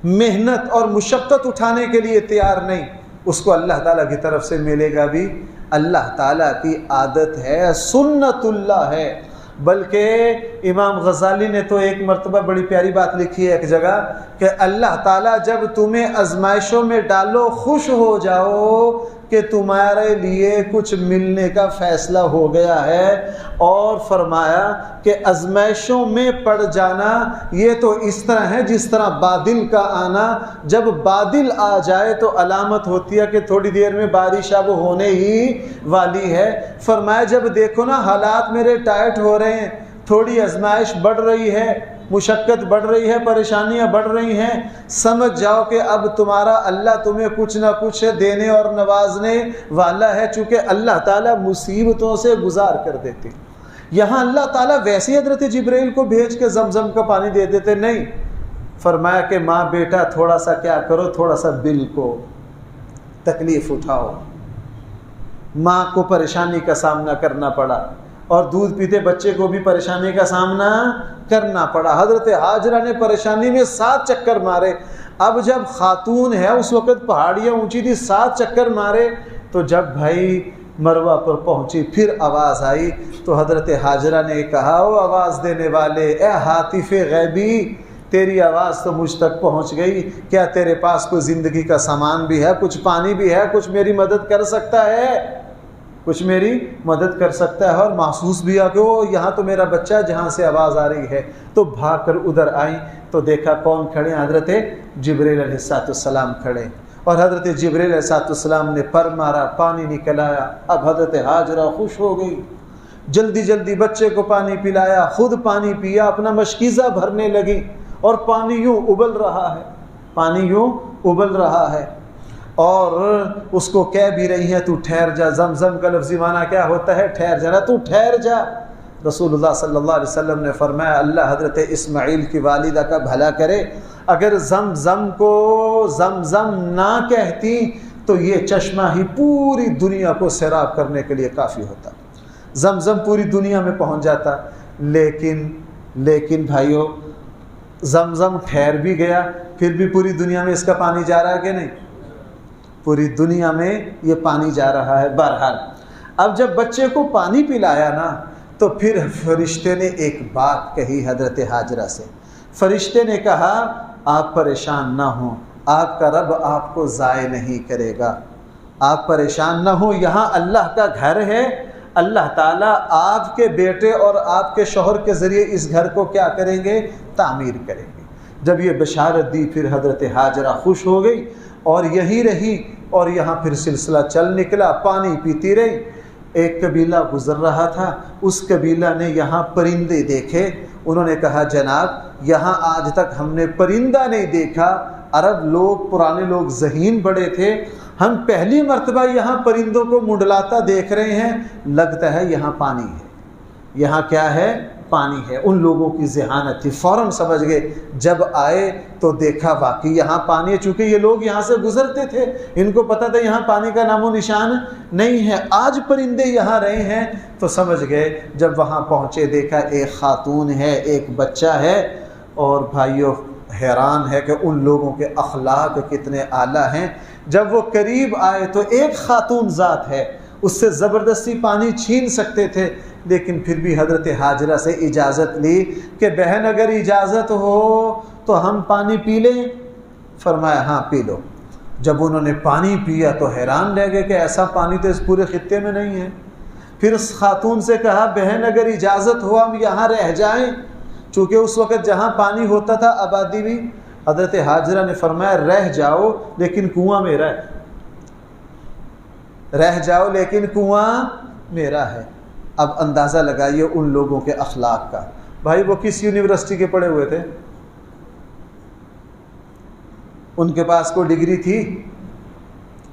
محنت اور مشقت اٹھانے کے لیے تیار نہیں, اس کو اللہ تعالیٰ کی طرف سے ملے گا بھی. اللہ تعالیٰ کی عادت ہے, سنت اللہ ہے. بلکہ امام غزالی نے تو ایک مرتبہ بڑی پیاری بات لکھی ہے ایک جگہ کہ اللہ تعالیٰ جب تمہیں آزمائشوں میں ڈالو خوش ہو جاؤ کہ تمہارے لیے کچھ ملنے کا فیصلہ ہو گیا ہے, اور فرمایا کہ آزمائشوں میں پڑ جانا یہ تو اس طرح ہے جس طرح بادل کا آنا. جب بادل آ جائے تو علامت ہوتی ہے کہ تھوڑی دیر میں بارش اب ہونے ہی والی ہے. فرمایا جب دیکھو نا حالات میرے ٹائٹ ہو رہے ہیں, تھوڑی آزمائش بڑھ رہی ہے, مشقت بڑھ رہی ہے, پریشانیاں بڑھ رہی ہیں, سمجھ جاؤ کہ اب تمہارا اللہ تمہیں کچھ نہ کچھ دینے اور نوازنے والا ہے, چونکہ اللہ تعالیٰ مصیبتوں سے گزار کر دیتے. یہاں اللہ تعالیٰ ویسے حضرت جبرائیل کو بھیج کے زمزم کا پانی دے دیتے نہیں. فرمایا کہ ماں بیٹا تھوڑا سا کیا کرو, تھوڑا سا بل کو تکلیف اٹھاؤ. ماں کو پریشانی کا سامنا کرنا پڑا, اور دودھ پیتے بچے کو بھی پریشانی کا سامنا کرنا پڑا. حضرت حاجرہ نے پریشانی میں 7 چکر مارے. اب جب خاتون ہے, اس وقت پہاڑیاں اونچی تھی, 7 چکر مارے. تو جب بھائی مروہ پر پہنچی پھر آواز آئی تو حضرت حاجرہ نے کہا, او آواز دینے والے, اے ہاتف غیبی, تیری آواز تو مجھ تک پہنچ گئی, کیا تیرے پاس کوئی زندگی کا سامان بھی ہے, کچھ پانی بھی ہے, کچھ میری مدد کر سکتا ہے, کچھ میری مدد کر سکتا ہے؟ اور محسوس بھی آ کہ وہ یہاں تو میرا بچہ جہاں سے آواز آ رہی ہے. تو بھاگ کر ادھر آئیں تو دیکھا کون کھڑے, حضرت جبرائیل علیہ السلام کھڑے, اور حضرت جبرائیل علیہ السلام نے پر مارا, پانی نکل آیا. اب حضرت حاجرہ خوش ہو گئی, جلدی جلدی بچے کو پانی پلایا, خود پانی پیا, اپنا مشکیزہ بھرنے لگی, اور پانی یوں ابل رہا ہے, پانی یوں ابل رہا ہے. اور اس کو کہہ بھی رہی ہیں تو ٹھہر جا. زمزم کا لفظی معنی کیا ہوتا ہے؟ ٹھہر جانا, تو ٹھہر جا. رسول اللہ صلی اللہ علیہ وسلم نے فرمایا اللہ حضرت اسماعیل کی والدہ کا بھلا کرے, اگر زمزم کو زمزم نہ کہتی تو یہ چشمہ ہی پوری دنیا کو سیراب کرنے کے لیے کافی ہوتا, زمزم پوری دنیا میں پہنچ جاتا. لیکن بھائیو, زمزم ٹھہر بھی گیا, پھر بھی پوری دنیا میں اس کا پانی جا رہا ہے کہ نہیں؟ پوری دنیا میں یہ پانی جا رہا ہے. بہرحال اب جب بچے کو پانی پلایا نا تو پھر فرشتے نے ایک بات کہی حضرت حاجرہ سے. فرشتے نے کہا آپ پریشان نہ ہوں, آپ کا رب آپ کو ضائع نہیں کرے گا, آپ پریشان نہ ہوں, یہاں اللہ کا گھر ہے, اللہ تعالیٰ آپ کے بیٹے اور آپ کے شوہر کے ذریعے اس گھر کو کیا کریں گے؟ تعمیر کریں گے. جب یہ بشارت دی پھر حضرت حاجرہ خوش ہو گئی اور یہی رہی, اور یہاں پھر سلسلہ چل نکلا, پانی پیتی رہی. ایک قبیلہ گزر رہا تھا, اس قبیلہ نے یہاں پرندے دیکھے, انہوں نے کہا جناب یہاں آج تک ہم نے پرندہ نہیں دیکھا, عرب لوگ پرانے لوگ ذہین بڑے تھے, ہم پہلی مرتبہ یہاں پرندوں کو منڈلاتا دیکھ رہے ہیں, لگتا ہے یہاں پانی ہے. یہاں کیا ہے؟ پانی ہے۔ ان لوگوں کی ذہانت تھی، فوراً سمجھ گئے، جب آئے تو دیکھا واقعی یہاں پانی ہے۔ چونکہ یہ لوگ یہاں سے گزرتے تھے، ان کو پتہ تھا یہاں پانی کا نام و نشان نہیں ہے، آج پرندے یہاں رہے ہیں، تو سمجھ گئے۔ جب وہاں پہنچے دیکھا ایک خاتون ہے، ایک بچہ ہے، اور بھائیوں حیران ہے کہ ان لوگوں کے اخلاق کتنے اعلیٰ ہیں۔ جب وہ قریب آئے تو ایک خاتون ذات ہے، اس سے زبردستی پانی چھین سکتے تھے، لیکن پھر بھی حضرت حاجرہ سے اجازت لی کہ بہن اگر اجازت ہو تو ہم پانی پی لیں؟ فرمایا ہاں پی لو۔ جب انہوں نے پانی پیا تو حیران رہ گئے کہ ایسا پانی تو اس پورے خطے میں نہیں ہے۔ پھر اس خاتون سے کہا بہن اگر اجازت ہو ہم یہاں رہ جائیں، چونکہ اس وقت جہاں پانی ہوتا تھا آبادی بھی۔ حضرت حاجرہ نے فرمایا رہ جاؤ لیکن کنواں میرا ہے، رہ جاؤ لیکن کنواں میرا ہے۔ اب اندازہ لگائیے ان لوگوں کے اخلاق کا۔ بھائی وہ کس یونیورسٹی کے پڑھے ہوئے تھے؟ ان کے پاس کوئی ڈگری تھی؟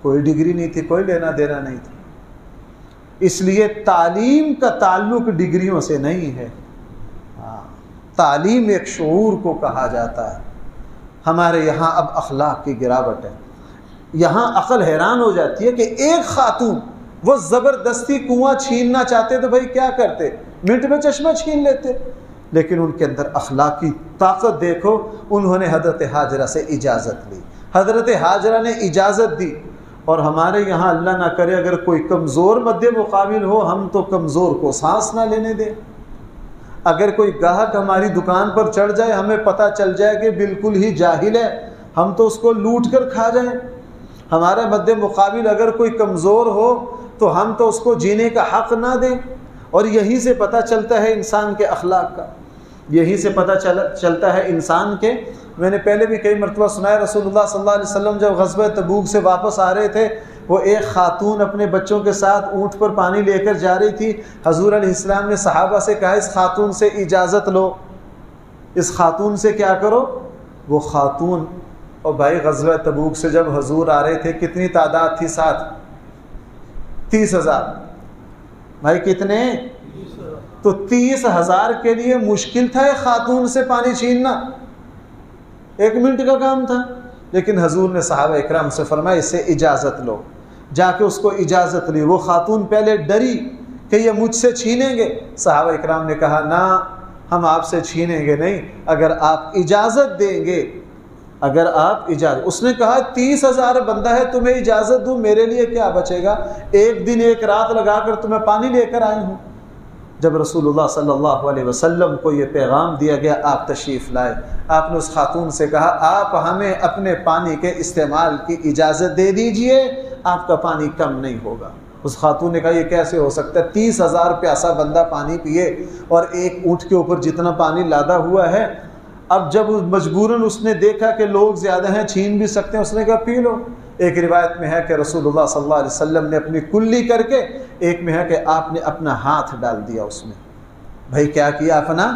کوئی ڈگری نہیں تھی، کوئی لینا دینا نہیں تھا۔ اس لیے تعلیم کا تعلق ڈگریوں سے نہیں ہے، تعلیم ایک شعور کو کہا جاتا ہے۔ ہمارے یہاں اب اخلاق کی گراوٹ ہے۔ یہاں عقل حیران ہو جاتی ہے کہ ایک خاتون وہ زبردستی کنواں چھیننا چاہتے تو بھائی کیا کرتے؟ منٹ میں چشمہ چھین لیتے، لیکن ان کے اندر اخلاقی طاقت دیکھو۔ انہوں نے حضرت حاجرہ سے اجازت لی، حضرت حاجرہ نے اجازت دی۔ اور ہمارے یہاں اللہ نہ کرے اگر کوئی کمزور مد مقابل ہو، ہم تو کمزور کو سانس نہ لینے دیں۔ اگر کوئی گاہک ہماری دکان پر چڑھ جائے، ہمیں پتہ چل جائے کہ بالکل ہی جاہل ہے، ہم تو اس کو لوٹ کر کھا جائیں۔ ہمارے مد مقابل اگر کوئی کمزور ہو تو ہم تو اس کو جینے کا حق نہ دیں۔ اور یہیں سے پتہ چلتا ہے انسان کے اخلاق کا، یہیں سے پتہ چلتا ہے انسان کے۔ میں نے پہلے بھی کئی مرتبہ سنا ہے، رسول اللہ صلی اللہ علیہ وسلم جب غزوہ تبوک سے واپس آ رہے تھے، وہ ایک خاتون اپنے بچوں کے ساتھ اونٹ پر پانی لے کر جا رہی تھی۔ حضور علیہ السلام نے صحابہ سے کہا اس خاتون سے اجازت لو، اس خاتون سے کیا کرو؟ وہ خاتون، اور بھائی غزوہ تبوک سے جب حضور آ رہے تھے کتنی تعداد تھی ساتھ؟ 30,000۔ بھائی کتنے؟ تو 30,000 کے لیے مشکل تھا ایک خاتون سے پانی چھیننا، 1 منٹ کا کام تھا۔ لیکن حضور نے صحابہ اکرام سے فرمایا اس سے اجازت لو۔ جا کے اس کو اجازت لی۔ وہ خاتون پہلے ڈری کہ یہ مجھ سے چھینیں گے، صحابہ اکرام نے کہا نہ، ہم آپ سے چھینیں گے نہیں، اگر آپ اجازت دیں گے، اگر آپ اجازت۔ اس نے کہا 30,000 بندہ ہے، تمہیں اجازت دوں، میرے لیے کیا بچے گا؟ 1 دن 1 رات لگا کر تمہیں پانی لے کر آئی ہوں۔ جب رسول اللہ صلی اللہ علیہ وسلم کو یہ پیغام دیا گیا، آپ تشریف لائے۔ آپ نے اس خاتون سے کہا آپ ہمیں اپنے پانی کے استعمال کی اجازت دے دیجئے، آپ کا پانی کم نہیں ہوگا۔ اس خاتون نے کہا یہ کیسے ہو سکتا ہے؟ 30,000 پیاسا بندہ پانی پیے اور ایک اونٹ کے اوپر جتنا پانی لادا ہوا ہے۔ اب جب مجبوراً اس نے دیکھا کہ لوگ زیادہ ہیں، چھین بھی سکتے ہیں، اس نے کہا پی لو۔ ایک روایت میں ہے کہ رسول اللہ صلی اللہ علیہ وسلم نے اپنی کلی کر کے، ایک میں ہے کہ آپ نے اپنا ہاتھ ڈال دیا اس میں۔ بھائی کیا کیا؟ اپنا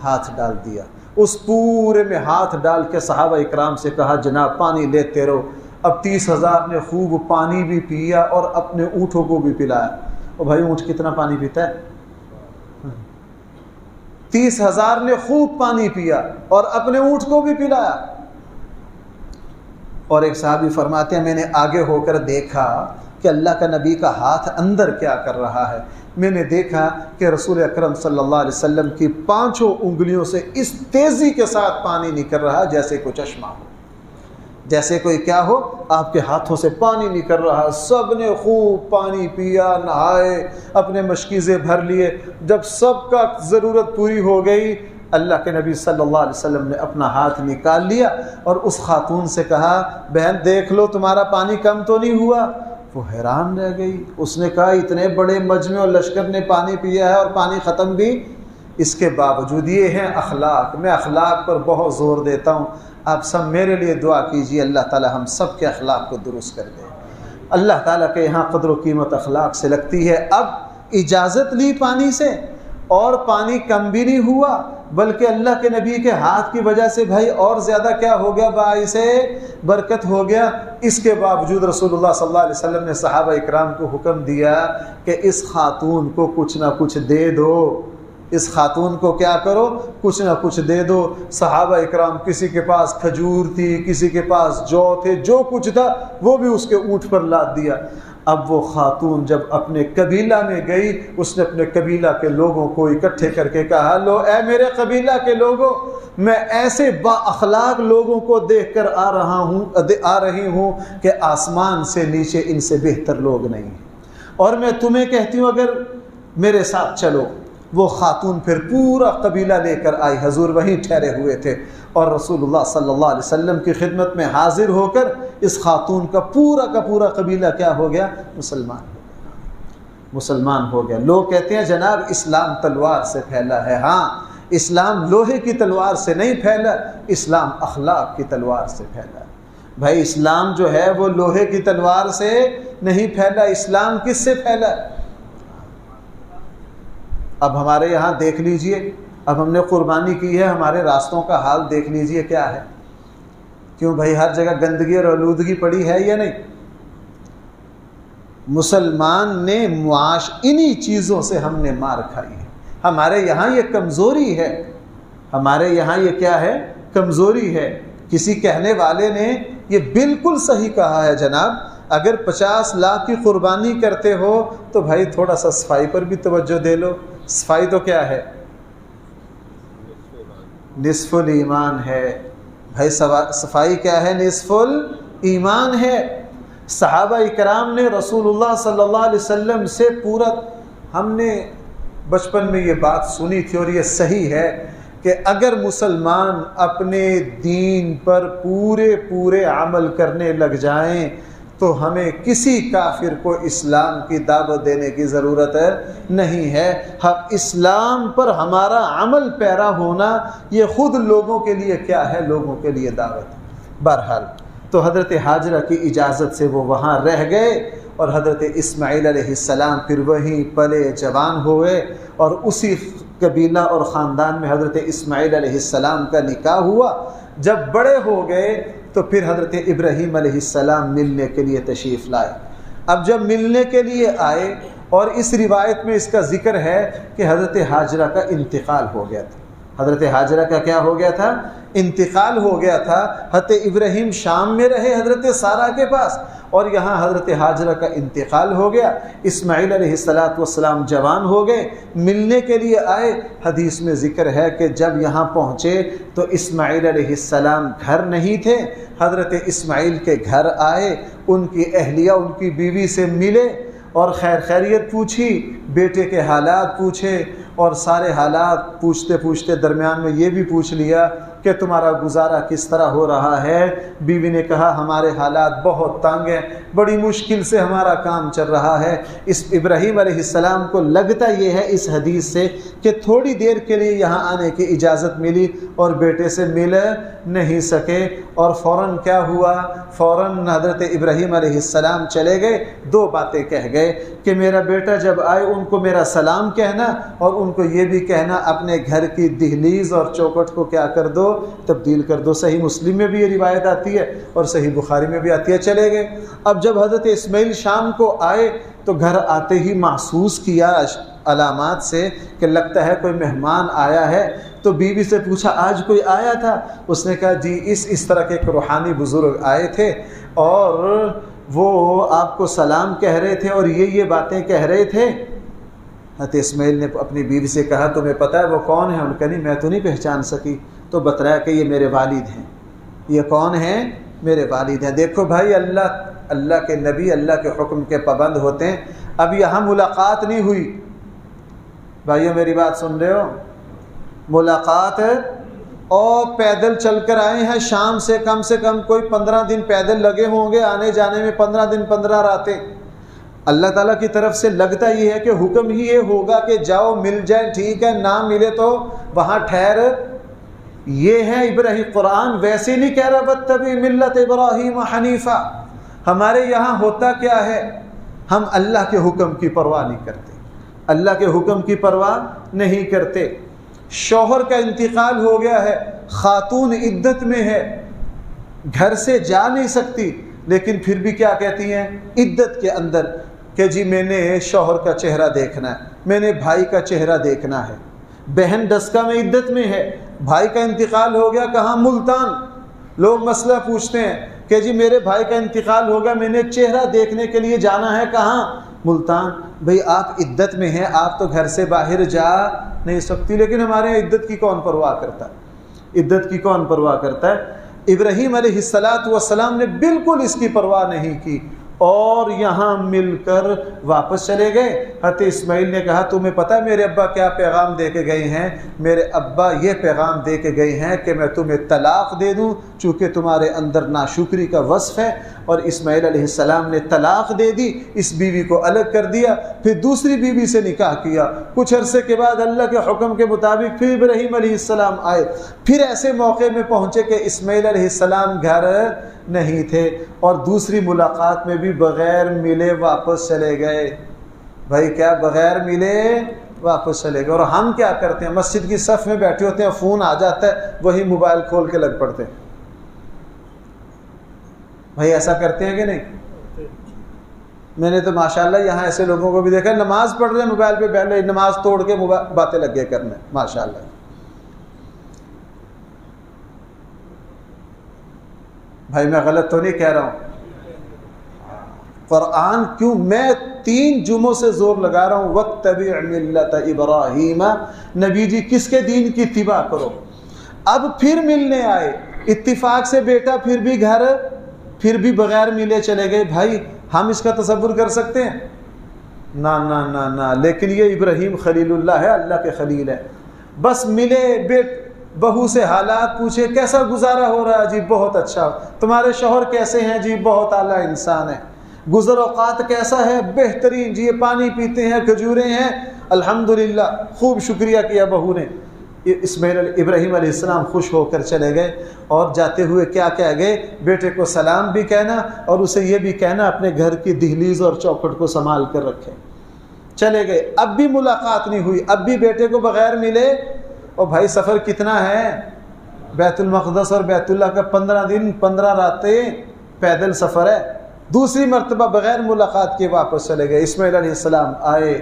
ہاتھ ڈال دیا۔ اس پورے میں ہاتھ ڈال کے صحابہ اکرام سے کہا جناب پانی لیتے رہو۔ اب 30,000 نے خوب پانی بھی پیا اور اپنے اونٹوں کو بھی پلایا۔ اور بھائی اونٹ کتنا پانی پیتا ہے؟ 30,000 نے خوب پانی پیا اور اپنے اونٹ کو بھی پلایا۔ اور ایک صحابی فرماتے ہیں میں نے آگے ہو کر دیکھا کہ اللہ کا نبی کا ہاتھ اندر کیا کر رہا ہے۔ میں نے دیکھا کہ رسول اکرم صلی اللہ علیہ وسلم کی 5 انگلیوں سے اس تیزی کے ساتھ پانی نکل رہا جیسے کوئی چشمہ ہو، جیسے کوئی کیا ہو، آپ کے ہاتھوں سے پانی نکل رہا۔ سب نے خوب پانی پیا، نہائے، اپنے مشکیزیں بھر لیے۔ جب سب کا ضرورت پوری ہو گئی، اللہ کے نبی صلی اللہ علیہ وسلم نے اپنا ہاتھ نکال لیا اور اس خاتون سے کہا بہن دیکھ لو تمہارا پانی کم تو نہیں ہوا؟ وہ حیران رہ گئی۔ اس نے کہا اتنے بڑے مجمع اور لشکر نے پانی پیا ہے اور پانی ختم بھی۔ اس کے باوجود یہ ہیں اخلاق۔ میں اخلاق پر بہت زور دیتا ہوں، آپ سب میرے لیے دعا کیجیے اللہ تعالی ہم سب کے اخلاق کو درست کر دے۔ اللہ تعالیٰ کے یہاں قدر و قیمت اخلاق سے لگتی ہے۔ اب اجازت لی پانی سے اور پانی کم بھی نہیں ہوا، بلکہ اللہ کے نبی کے ہاتھ کی وجہ سے بھائی اور زیادہ کیا ہو گیا؟ باعث برکت ہو گیا۔ اس کے باوجود رسول اللہ صلی اللہ علیہ وسلم نے صحابہ اکرام کو حکم دیا کہ اس خاتون کو کچھ نہ کچھ دے دو، اس خاتون کو کیا کرو، کچھ نہ کچھ دے دو۔ صحابہ اکرام کسی کے پاس کھجور تھی، کسی کے پاس جو تھے، جو کچھ تھا وہ بھی اس کے اونٹ پر لاد دیا۔ اب وہ خاتون جب اپنے قبیلہ میں گئی، اس نے اپنے قبیلہ کے لوگوں کو اکٹھے کر کے کہا، لو اے میرے قبیلہ کے لوگوں، میں ایسے با اخلاق لوگوں کو دیکھ کر آ رہی ہوں کہ آسمان سے نیچے ان سے بہتر لوگ نہیں ہیں، اور میں تمہیں کہتی ہوں اگر میرے ساتھ چلو۔ وہ خاتون پھر پورا قبیلہ لے کر آئی، حضور وہیں ٹھہرے ہوئے تھے، اور رسول اللہ صلی اللہ علیہ وسلم کی خدمت میں حاضر ہو کر اس خاتون کا پورا قبیلہ کیا ہو گیا؟ مسلمان ہو گیا۔ لوگ کہتے ہیں جناب اسلام تلوار سے پھیلا ہے۔ ہاں، اسلام لوہے کی تلوار سے نہیں پھیلا، اسلام اخلاق کی تلوار سے پھیلا۔ بھائی اسلام جو ہے وہ لوہے کی تلوار سے نہیں پھیلا، اسلام کس سے پھیلا؟ اب ہمارے یہاں دیکھ لیجئے، اب ہم نے قربانی کی ہے، ہمارے راستوں کا حال دیکھ لیجئے کیا ہے۔ کیوں بھائی ہر جگہ گندگی اور آلودگی پڑی ہے یا نہیں؟ مسلمان نے انہی چیزوں سے ہم نے مار کھائی ہے۔ ہمارے یہاں یہ کمزوری ہے، ہمارے یہاں یہ کیا ہے؟ کمزوری ہے۔ کسی کہنے والے نے یہ بالکل صحیح کہا ہے جناب، اگر 50 لاکھ کی قربانی کرتے ہو تو بھائی تھوڑا سا صفائی پر بھی توجہ دے لو۔ صفائی تو کیا ہے؟ نصف الایمان ہے بھائی، صفائی کیا ہے؟ نصف الایمان ہے۔ صحابہ اکرام نے رسول اللہ صلی اللہ علیہ وسلم سے پورا، ہم نے بچپن میں یہ بات سنی تھی اور یہ صحیح ہے کہ اگر مسلمان اپنے دین پر پورے عمل کرنے لگ جائیں تو ہمیں کسی کافر کو اسلام کی دعوت دینے کی ضرورت نہیں ہے۔ ہم اسلام پر ہمارا عمل پیرا ہونا یہ خود لوگوں کے لیے کیا ہے؟ لوگوں کے لیے دعوت۔ بہرحال تو حضرت ہاجرہ کی اجازت سے وہ وہاں رہ گئے، اور حضرت اسماعیل علیہ السلام پھر وہیں پلے جوان ہوئے، اور اسی قبیلہ اور خاندان میں حضرت اسماعیل علیہ السلام کا نکاح ہوا۔ جب بڑے ہو گئے تو پھر حضرت ابراہیم علیہ السلام ملنے کے لیے تشریف لائے۔ اب جب ملنے کے لیے آئے، اور اس روایت میں اس کا ذکر ہے کہ حضرت ہاجرہ کا انتقال ہو گیا تھا۔ حضرت ہاجرہ کا کیا ہو گیا تھا؟ انتقال ہو گیا تھا۔ حضرت ابراہیم شام میں رہے حضرت سارہ کے پاس، اور یہاں حضرت ہاجرہ کا انتقال ہو گیا۔ اسماعیل علیہ السلام جوان ہو گئے، ملنے کے لیے آئے۔ حدیث میں ذکر ہے کہ جب یہاں پہنچے تو اسماعیل علیہ السلام گھر نہیں تھے۔ حضرت اسماعیل کے گھر آئے، ان کی اہلیہ ان کی بیوی سے ملے اور خیریت پوچھی، بیٹے کے حالات پوچھے، اور سارے حالات پوچھتے پوچھتے درمیان میں یہ بھی پوچھ لیا کہ تمہارا گزارا کس طرح ہو رہا ہے؟ بیوی نے کہا ہمارے حالات بہت تنگ ہیں، بڑی مشکل سے ہمارا کام چل رہا ہے۔ اس ابراہیم علیہ السلام کو لگتا یہ ہے اس حدیث سے کہ تھوڑی دیر کے لیے یہاں آنے کی اجازت ملی اور بیٹے سے مل نہیں سکے، اور فوراً کیا ہوا؟ فوراً حضرت ابراہیم علیہ السلام چلے گئے، دو باتیں کہہ گئے کہ میرا بیٹا جب آئے ان کو میرا سلام کہنا، اور ان کو یہ بھی کہنا اپنے گھر کی دہلیز اور چوکھٹ کو کیا کر دو؟ تبدیل کر دو۔ صحیح مسلم میں بھی یہ روایت آتی ہے اور صحیح بخاری میں بھی آتی ہے۔ چلے گئے۔ اب جب حضرت اسماعیل شام کو آئے تو گھر آتے ہی محسوس کیا علامات سے کہ لگتا ہے کوئی مہمان آیا ہے، تو بیوی سے پوچھا آج کوئی آیا تھا؟ اس نے کہا جی اس طرح کے ایک روحانی بزرگ آئے تھے، اور وہ آپ کو سلام کہہ رہے تھے اور یہ باتیں کہہ رہے تھے۔ حضرت اسماعیل نے اپنی بیوی سے کہا تمہیں پتہ ہے وہ کون ہے؟ ان کا نہیں، میں تو نہیں پہچان سکی، تو بتلایا کہ یہ میرے والد ہیں۔ یہ کون ہیں؟ میرے والد ہیں۔ دیکھو بھائی، اللہ کے نبی اللہ کے حکم کے پابند ہوتے ہیں۔ اب یہاں ملاقات نہیں ہوئی، بھائیو میری بات سن رہے ہو؟ ملاقات اور پیدل چل کر آئے ہیں شام سے کم کوئی 15 دن پیدل لگے ہوں گے، آنے جانے میں 15 دن 15 راتیں۔ اللہ تعالیٰ کی طرف سے لگتا یہ ہے کہ حکم ہی یہ ہوگا کہ جاؤ، مل جائے ٹھیک ہے، نہ ملے تو وہاں ٹھہر۔ یہ ہے ابراہیم، قرآن ویسے نہیں کہہ رہا واتبع ملت ابراہیم حنیفا۔ ہمارے یہاں ہوتا کیا ہے؟ ہم اللہ کے حکم کی پرواہ نہیں کرتے، اللہ کے حکم کی پرواہ نہیں کرتے۔ شوہر کا انتقال ہو گیا ہے، خاتون عدت میں ہے، گھر سے جا نہیں سکتی، لیکن پھر بھی کیا کہتی ہیں عدت کے اندر کہ جی میں نے شوہر کا چہرہ دیکھنا ہے، میں نے بھائی کا چہرہ دیکھنا ہے، بہن ڈسکا میں عدت میں ہے، بھائی کا انتقال ہو گیا، کہاں؟ ملتان۔ لوگ مسئلہ پوچھتے ہیں کہ جی میرے بھائی کا انتقال ہو گیا، میں نے چہرہ دیکھنے کے لیے جانا ہے، کہاں؟ ملتان۔ بھئی آپ عدت میں ہیں، آپ تو گھر سے باہر جا نہیں سکتی، لیکن ہمارے یہاں عدت کی کون پرواہ کرتا ہے؟ عدت کی کون پرواہ کرتا ہے؟ ابراہیم علیہ السلام نے بالکل اس کی پرواہ نہیں کی، اور یہاں مل کر واپس چلے گئے۔ حضرت اسماعیل نے کہا تمہیں پتہ ہے میرے ابا کیا پیغام دے کے گئے ہیں؟ میرے ابا یہ پیغام دے کے گئے ہیں کہ میں تمہیں طلاق دے دوں، چونکہ تمہارے اندر ناشکری کا وصف ہے۔ اور اسماعیل علیہ السلام نے طلاق دے دی، اس بیوی کو الگ کر دیا، پھر دوسری بیوی سے نکاح کیا۔ کچھ عرصے کے بعد اللہ کے حکم کے مطابق پھر ابراہیم علیہ السلام آئے، پھر ایسے موقع میں پہنچے کہ اسماعیل علیہ السلام گھر نہیں تھے، اور دوسری ملاقات میں بھی بغیر ملے واپس چلے گئے۔ بھائی کیا بغیر ملے واپس چلے گئے؟ اور ہم کیا کرتے ہیں؟ مسجد کی صف میں بیٹھے ہوتے ہیں، فون آ جاتا ہے، وہی موبائل کھول کے لگ پڑتے ہیں۔ بھائی ایسا کرتے ہیں کہ نہیں؟ میں نے تو ماشاءاللہ یہاں ایسے لوگوں کو بھی دیکھا، نماز پڑھ رہے ہیں موبائل پہ بیٹھ رہے، نماز توڑ کے باتیں لگ گئے کرنے، ماشاءاللہ۔ بھائی میں غلط تو نہیں کہہ رہا ہوں؟ قرآن کیوں میں 3 جمعوں سے زور لگا رہا ہوں، وَاتَّبِعْ مِلَّةَ إِبْرَاهِيمَ، نبی جی کس کے دین کی اتباع کرو۔ اب پھر ملنے آئے، اتفاق سے بیٹا پھر بھی گھر، پھر بھی بغیر ملے چلے گئے۔ بھائی ہم اس کا تصور کر سکتے ہیں؟ نا نا نا نا، لیکن یہ ابراہیم خلیل اللہ ہے، اللہ کے خلیل ہے۔ بس ملے، بہو سے حالات پوچھے، کیسا گزارا ہو رہا ہے؟ جی بہت اچھا۔ تمہارے شوہر کیسے ہیں؟ جی بہت اعلیٰ انسان ہے۔ گزر اوقات کیسا ہے؟ بہترین جی، یہ پانی پیتے ہیں، کھجوریں ہیں، الحمدللہ۔ خوب شکریہ کیا بہو نے۔ ابراہیم علیہ السلام خوش ہو کر چلے گئے، اور جاتے ہوئے کیا کہہ گئے؟ بیٹے کو سلام بھی کہنا، اور اسے یہ بھی کہنا اپنے گھر کی دہلیز اور چوکھٹ کو سنبھال کر رکھے۔ چلے گئے، اب بھی ملاقات نہیں ہوئی، اب بھی بیٹے کو بغیر ملے۔ اور بھائی سفر کتنا ہے؟ بیت المقدس اور بیت اللہ کا 15 دن 15 راتیں پیدل سفر ہے۔ دوسری مرتبہ بغیر ملاقات کے واپس چلے گئے۔ اسماعیل علیہ السلام آئے،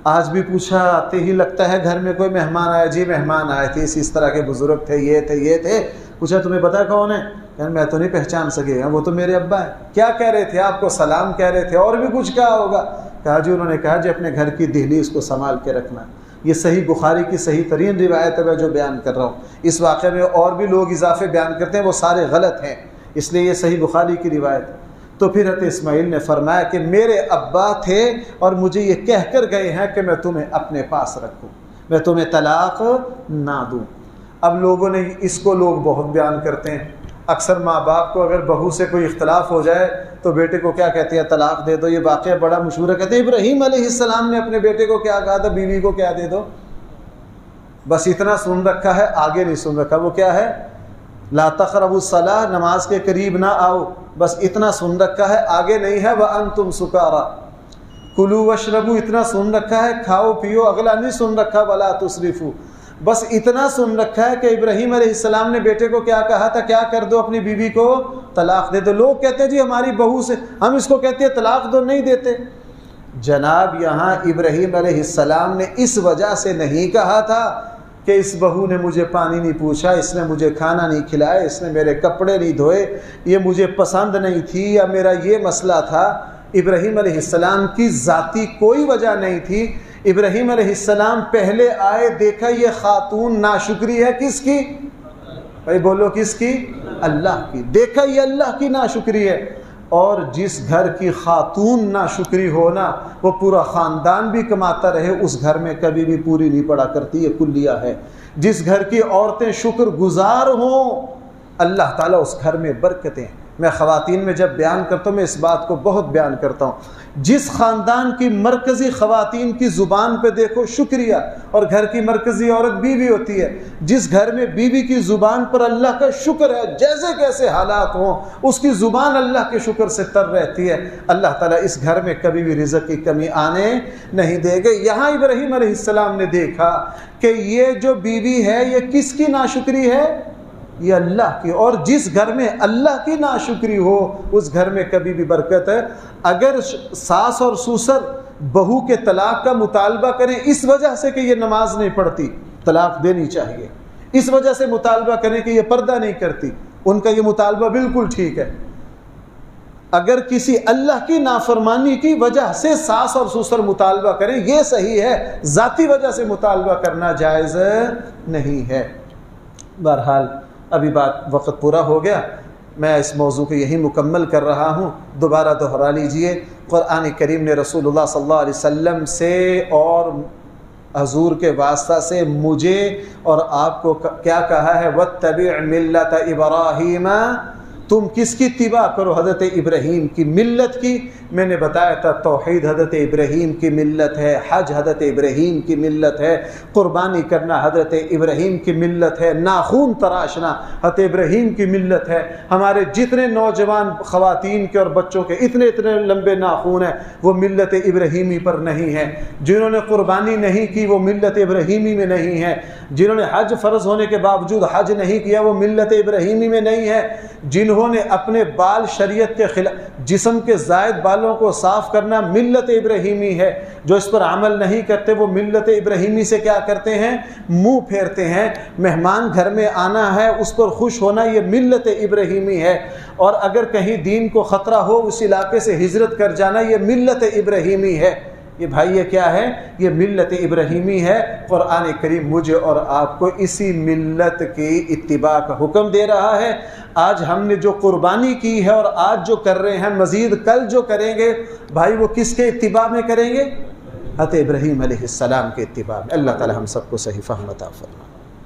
آج بھی پوچھا، آتے ہی لگتا ہے گھر میں کوئی مہمان آیا؟ جی مہمان آئے تھے، اس طرح کے بزرگ تھے، یہ تھے یہ تھے۔ پوچھا تمہیں پتہ کون ہے؟ یعنی میں تو نہیں پہچان سکے، وہ تو میرے ابا ہیں۔ کیا کہہ رہے تھے؟ آپ کو سلام کہہ رہے تھے، اور بھی کچھ کہا ہوگا؟ کہا جی انہوں نے کہا جی اپنے گھر کی دہلیز کو سنبھال کے رکھنا۔ یہ صحیح بخاری کی صحیح ترین روایت ہے میں جو بیان کر رہا ہوں۔ اس واقعے میں اور بھی لوگ اضافے بیان کرتے ہیں، وہ سارے غلط ہیں، اس لیے یہ صحیح بخاری کی روایت ہے۔ تو پھر حضرت اسماعیل نے فرمایا کہ میرے ابا تھے اور مجھے یہ کہہ کر گئے ہیں کہ میں تمہیں اپنے پاس رکھوں، میں تمہیں طلاق نہ دوں۔ اب لوگوں نے اس کو لوگ بہت بیان کرتے ہیں۔ اکثر ماں باپ کو اگر بہو سے کوئی اختلاف ہو جائے تو بیٹے کو کیا کہتے ہیں؟ طلاق دے دو۔ یہ واقعہ بڑا مشہور ہے، کہتے ہیں ابراہیم علیہ السلام نے اپنے بیٹے کو کیا کہا تھا؟ بیوی کو کیا دے دو؟ بس اتنا سن رکھا ہے، آگے نہیں سن رکھا۔ وہ کیا ہے؟ لا تقربوا الصلاۃ، نماز کے قریب نہ آؤ، بس اتنا سن رکھا ہے، آگے نہیں ہے۔ وانتم سکارا کلوا واشربوا، اتنا سن رکھا ہے، کھاؤ پیو، اگلا نہیں سن رکھا۔ ولا تسرفوا، بس اتنا سن رکھا ہے کہ ابراہیم علیہ السلام نے بیٹے کو کیا کہا تھا؟ کیا کر دو؟ اپنی بیوی کو طلاق دے دو۔ لوگ کہتے ہیں جی ہماری بہو سے، ہم اس کو کہتے ہیں طلاق دو، نہیں دیتے۔ جناب یہاں ابراہیم علیہ السلام نے اس وجہ سے نہیں کہا تھا کہ اس بہو نے مجھے پانی نہیں پوچھا، اس نے مجھے کھانا نہیں کھلایا، اس نے میرے کپڑے نہیں دھوئے، یہ مجھے پسند نہیں تھی، یا میرا یہ مسئلہ تھا۔ ابراہیم علیہ السلام کی ذاتی کوئی وجہ نہیں تھی۔ ابراہیم علیہ السلام پہلے آئے، دیکھا یہ خاتون ناشکری ہے، کس کی؟ بھائی بولو کس کی؟ اللہ کی۔ دیکھا یہ اللہ کی ناشکری ہے، اور جس گھر کی خاتون ناشکری ہونا وہ پورا خاندان بھی کماتا رہے، اس گھر میں کبھی بھی پوری نہیں پڑا کرتی، یہ کلیہ ہے۔ جس گھر کی عورتیں شکر گزار ہوں، اللہ تعالیٰ اس گھر میں برکتیں۔ میں خواتین میں جب بیان کرتا ہوں میں اس بات کو بہت بیان کرتا ہوں، جس خاندان کی مرکزی خواتین کی زبان پہ دیکھو شکریہ، اور گھر کی مرکزی عورت بیوی ہوتی ہے، جس گھر میں بیوی کی زبان پر اللہ کا شکر ہے، جیسے کیسے حالات ہوں اس کی زبان اللہ کے شکر سے تر رہتی ہے، اللہ تعالیٰ اس گھر میں کبھی بھی رزق کی کمی آنے نہیں دے گا۔ یہاں ابراہیم علیہ السلام نے دیکھا کہ یہ جو بیوی ہے یہ کس کی ناشکری ہے؟ یہ اللہ کی، اور جس گھر میں اللہ کی ناشکری ہو اس گھر میں کبھی بھی برکت ہے۔ اگر ساس اور سسر بہو کے طلاق کا مطالبہ کریں اس وجہ سے کہ یہ نماز نہیں پڑھتی، طلاق دینی چاہیے۔ اس وجہ سے مطالبہ کریں کہ یہ پردہ نہیں کرتی، ان کا یہ مطالبہ بالکل ٹھیک ہے۔ اگر کسی اللہ کی نافرمانی کی وجہ سے ساس اور سسر مطالبہ کریں یہ صحیح ہے، ذاتی وجہ سے مطالبہ کرنا جائز نہیں ہے۔ بہرحال ابھی وقت پورا ہو گیا، میں اس موضوع کو یہی مکمل کر رہا ہوں، دوبارہ دہرا لیجئے۔ قرآن کریم نے رسول اللہ صلی اللہ علیہ وسلم سے اور حضور کے واسطہ سے مجھے اور آپ کو کیا کہا ہے؟ وَاتَّبِعْ مِلَّةَ إِبْرَاهِيمَ، تم کس کی اتباع کرو؟ حضرت ابراہیم کی ملت کی۔ میں نے بتایا تھا توحید حضرت ابراہیم کی ملت ہے، حج حضرت ابراہیم کی ملت ہے، قربانی کرنا حضرت ابراہیم کی ملت ہے، ناخون تراشنا حضرت ابراہیم کی ملت ہے۔ ہمارے جتنے نوجوان خواتین کے اور بچوں کے اتنے لمبے ناخون ہیں وہ ملت ابراہیمی پر نہیں ہیں۔ جنہوں نے قربانی نہیں کی وہ ملت ابراہیمی میں نہیں ہے۔ جنہوں نے حج فرض ہونے کے باوجود حج نہیں کیا وہ ملت ابراہیمی میں نہیں ہے۔ جنہوں نے اپنے بال شریعت کے خلاف، جسم کے زائد بالوں کو صاف کرنا ملت ابراہیمی ہے۔ جو اس پر عمل نہیں کرتے وہ ملت ابراہیمی سے کیا کرتے ہیں؟ منہ پھیرتے ہیں۔ مہمان گھر میں آنا ہے اس پر خوش ہونا یہ ملت ابراہیمی ہے۔ اور اگر کہیں دین کو خطرہ ہو اس علاقے سے ہجرت کر جانا یہ ملت ابراہیمی ہے۔ یہ بھائی یہ کیا ہے؟ یہ ملت ابراہیمی ہے۔ قرآن کریم مجھے اور آپ کو اسی ملت کی اتباع کا حکم دے رہا ہے۔ آج ہم نے جو قربانی کی ہے اور آج جو کر رہے ہیں، مزید کل جو کریں گے بھائی وہ کس کے اتباع میں کریں گے؟ حضرت ابراہیم علیہ السلام کے اتباع میں۔ اللہ تعالی ہم سب کو صحیح فہم عطا فرمائے۔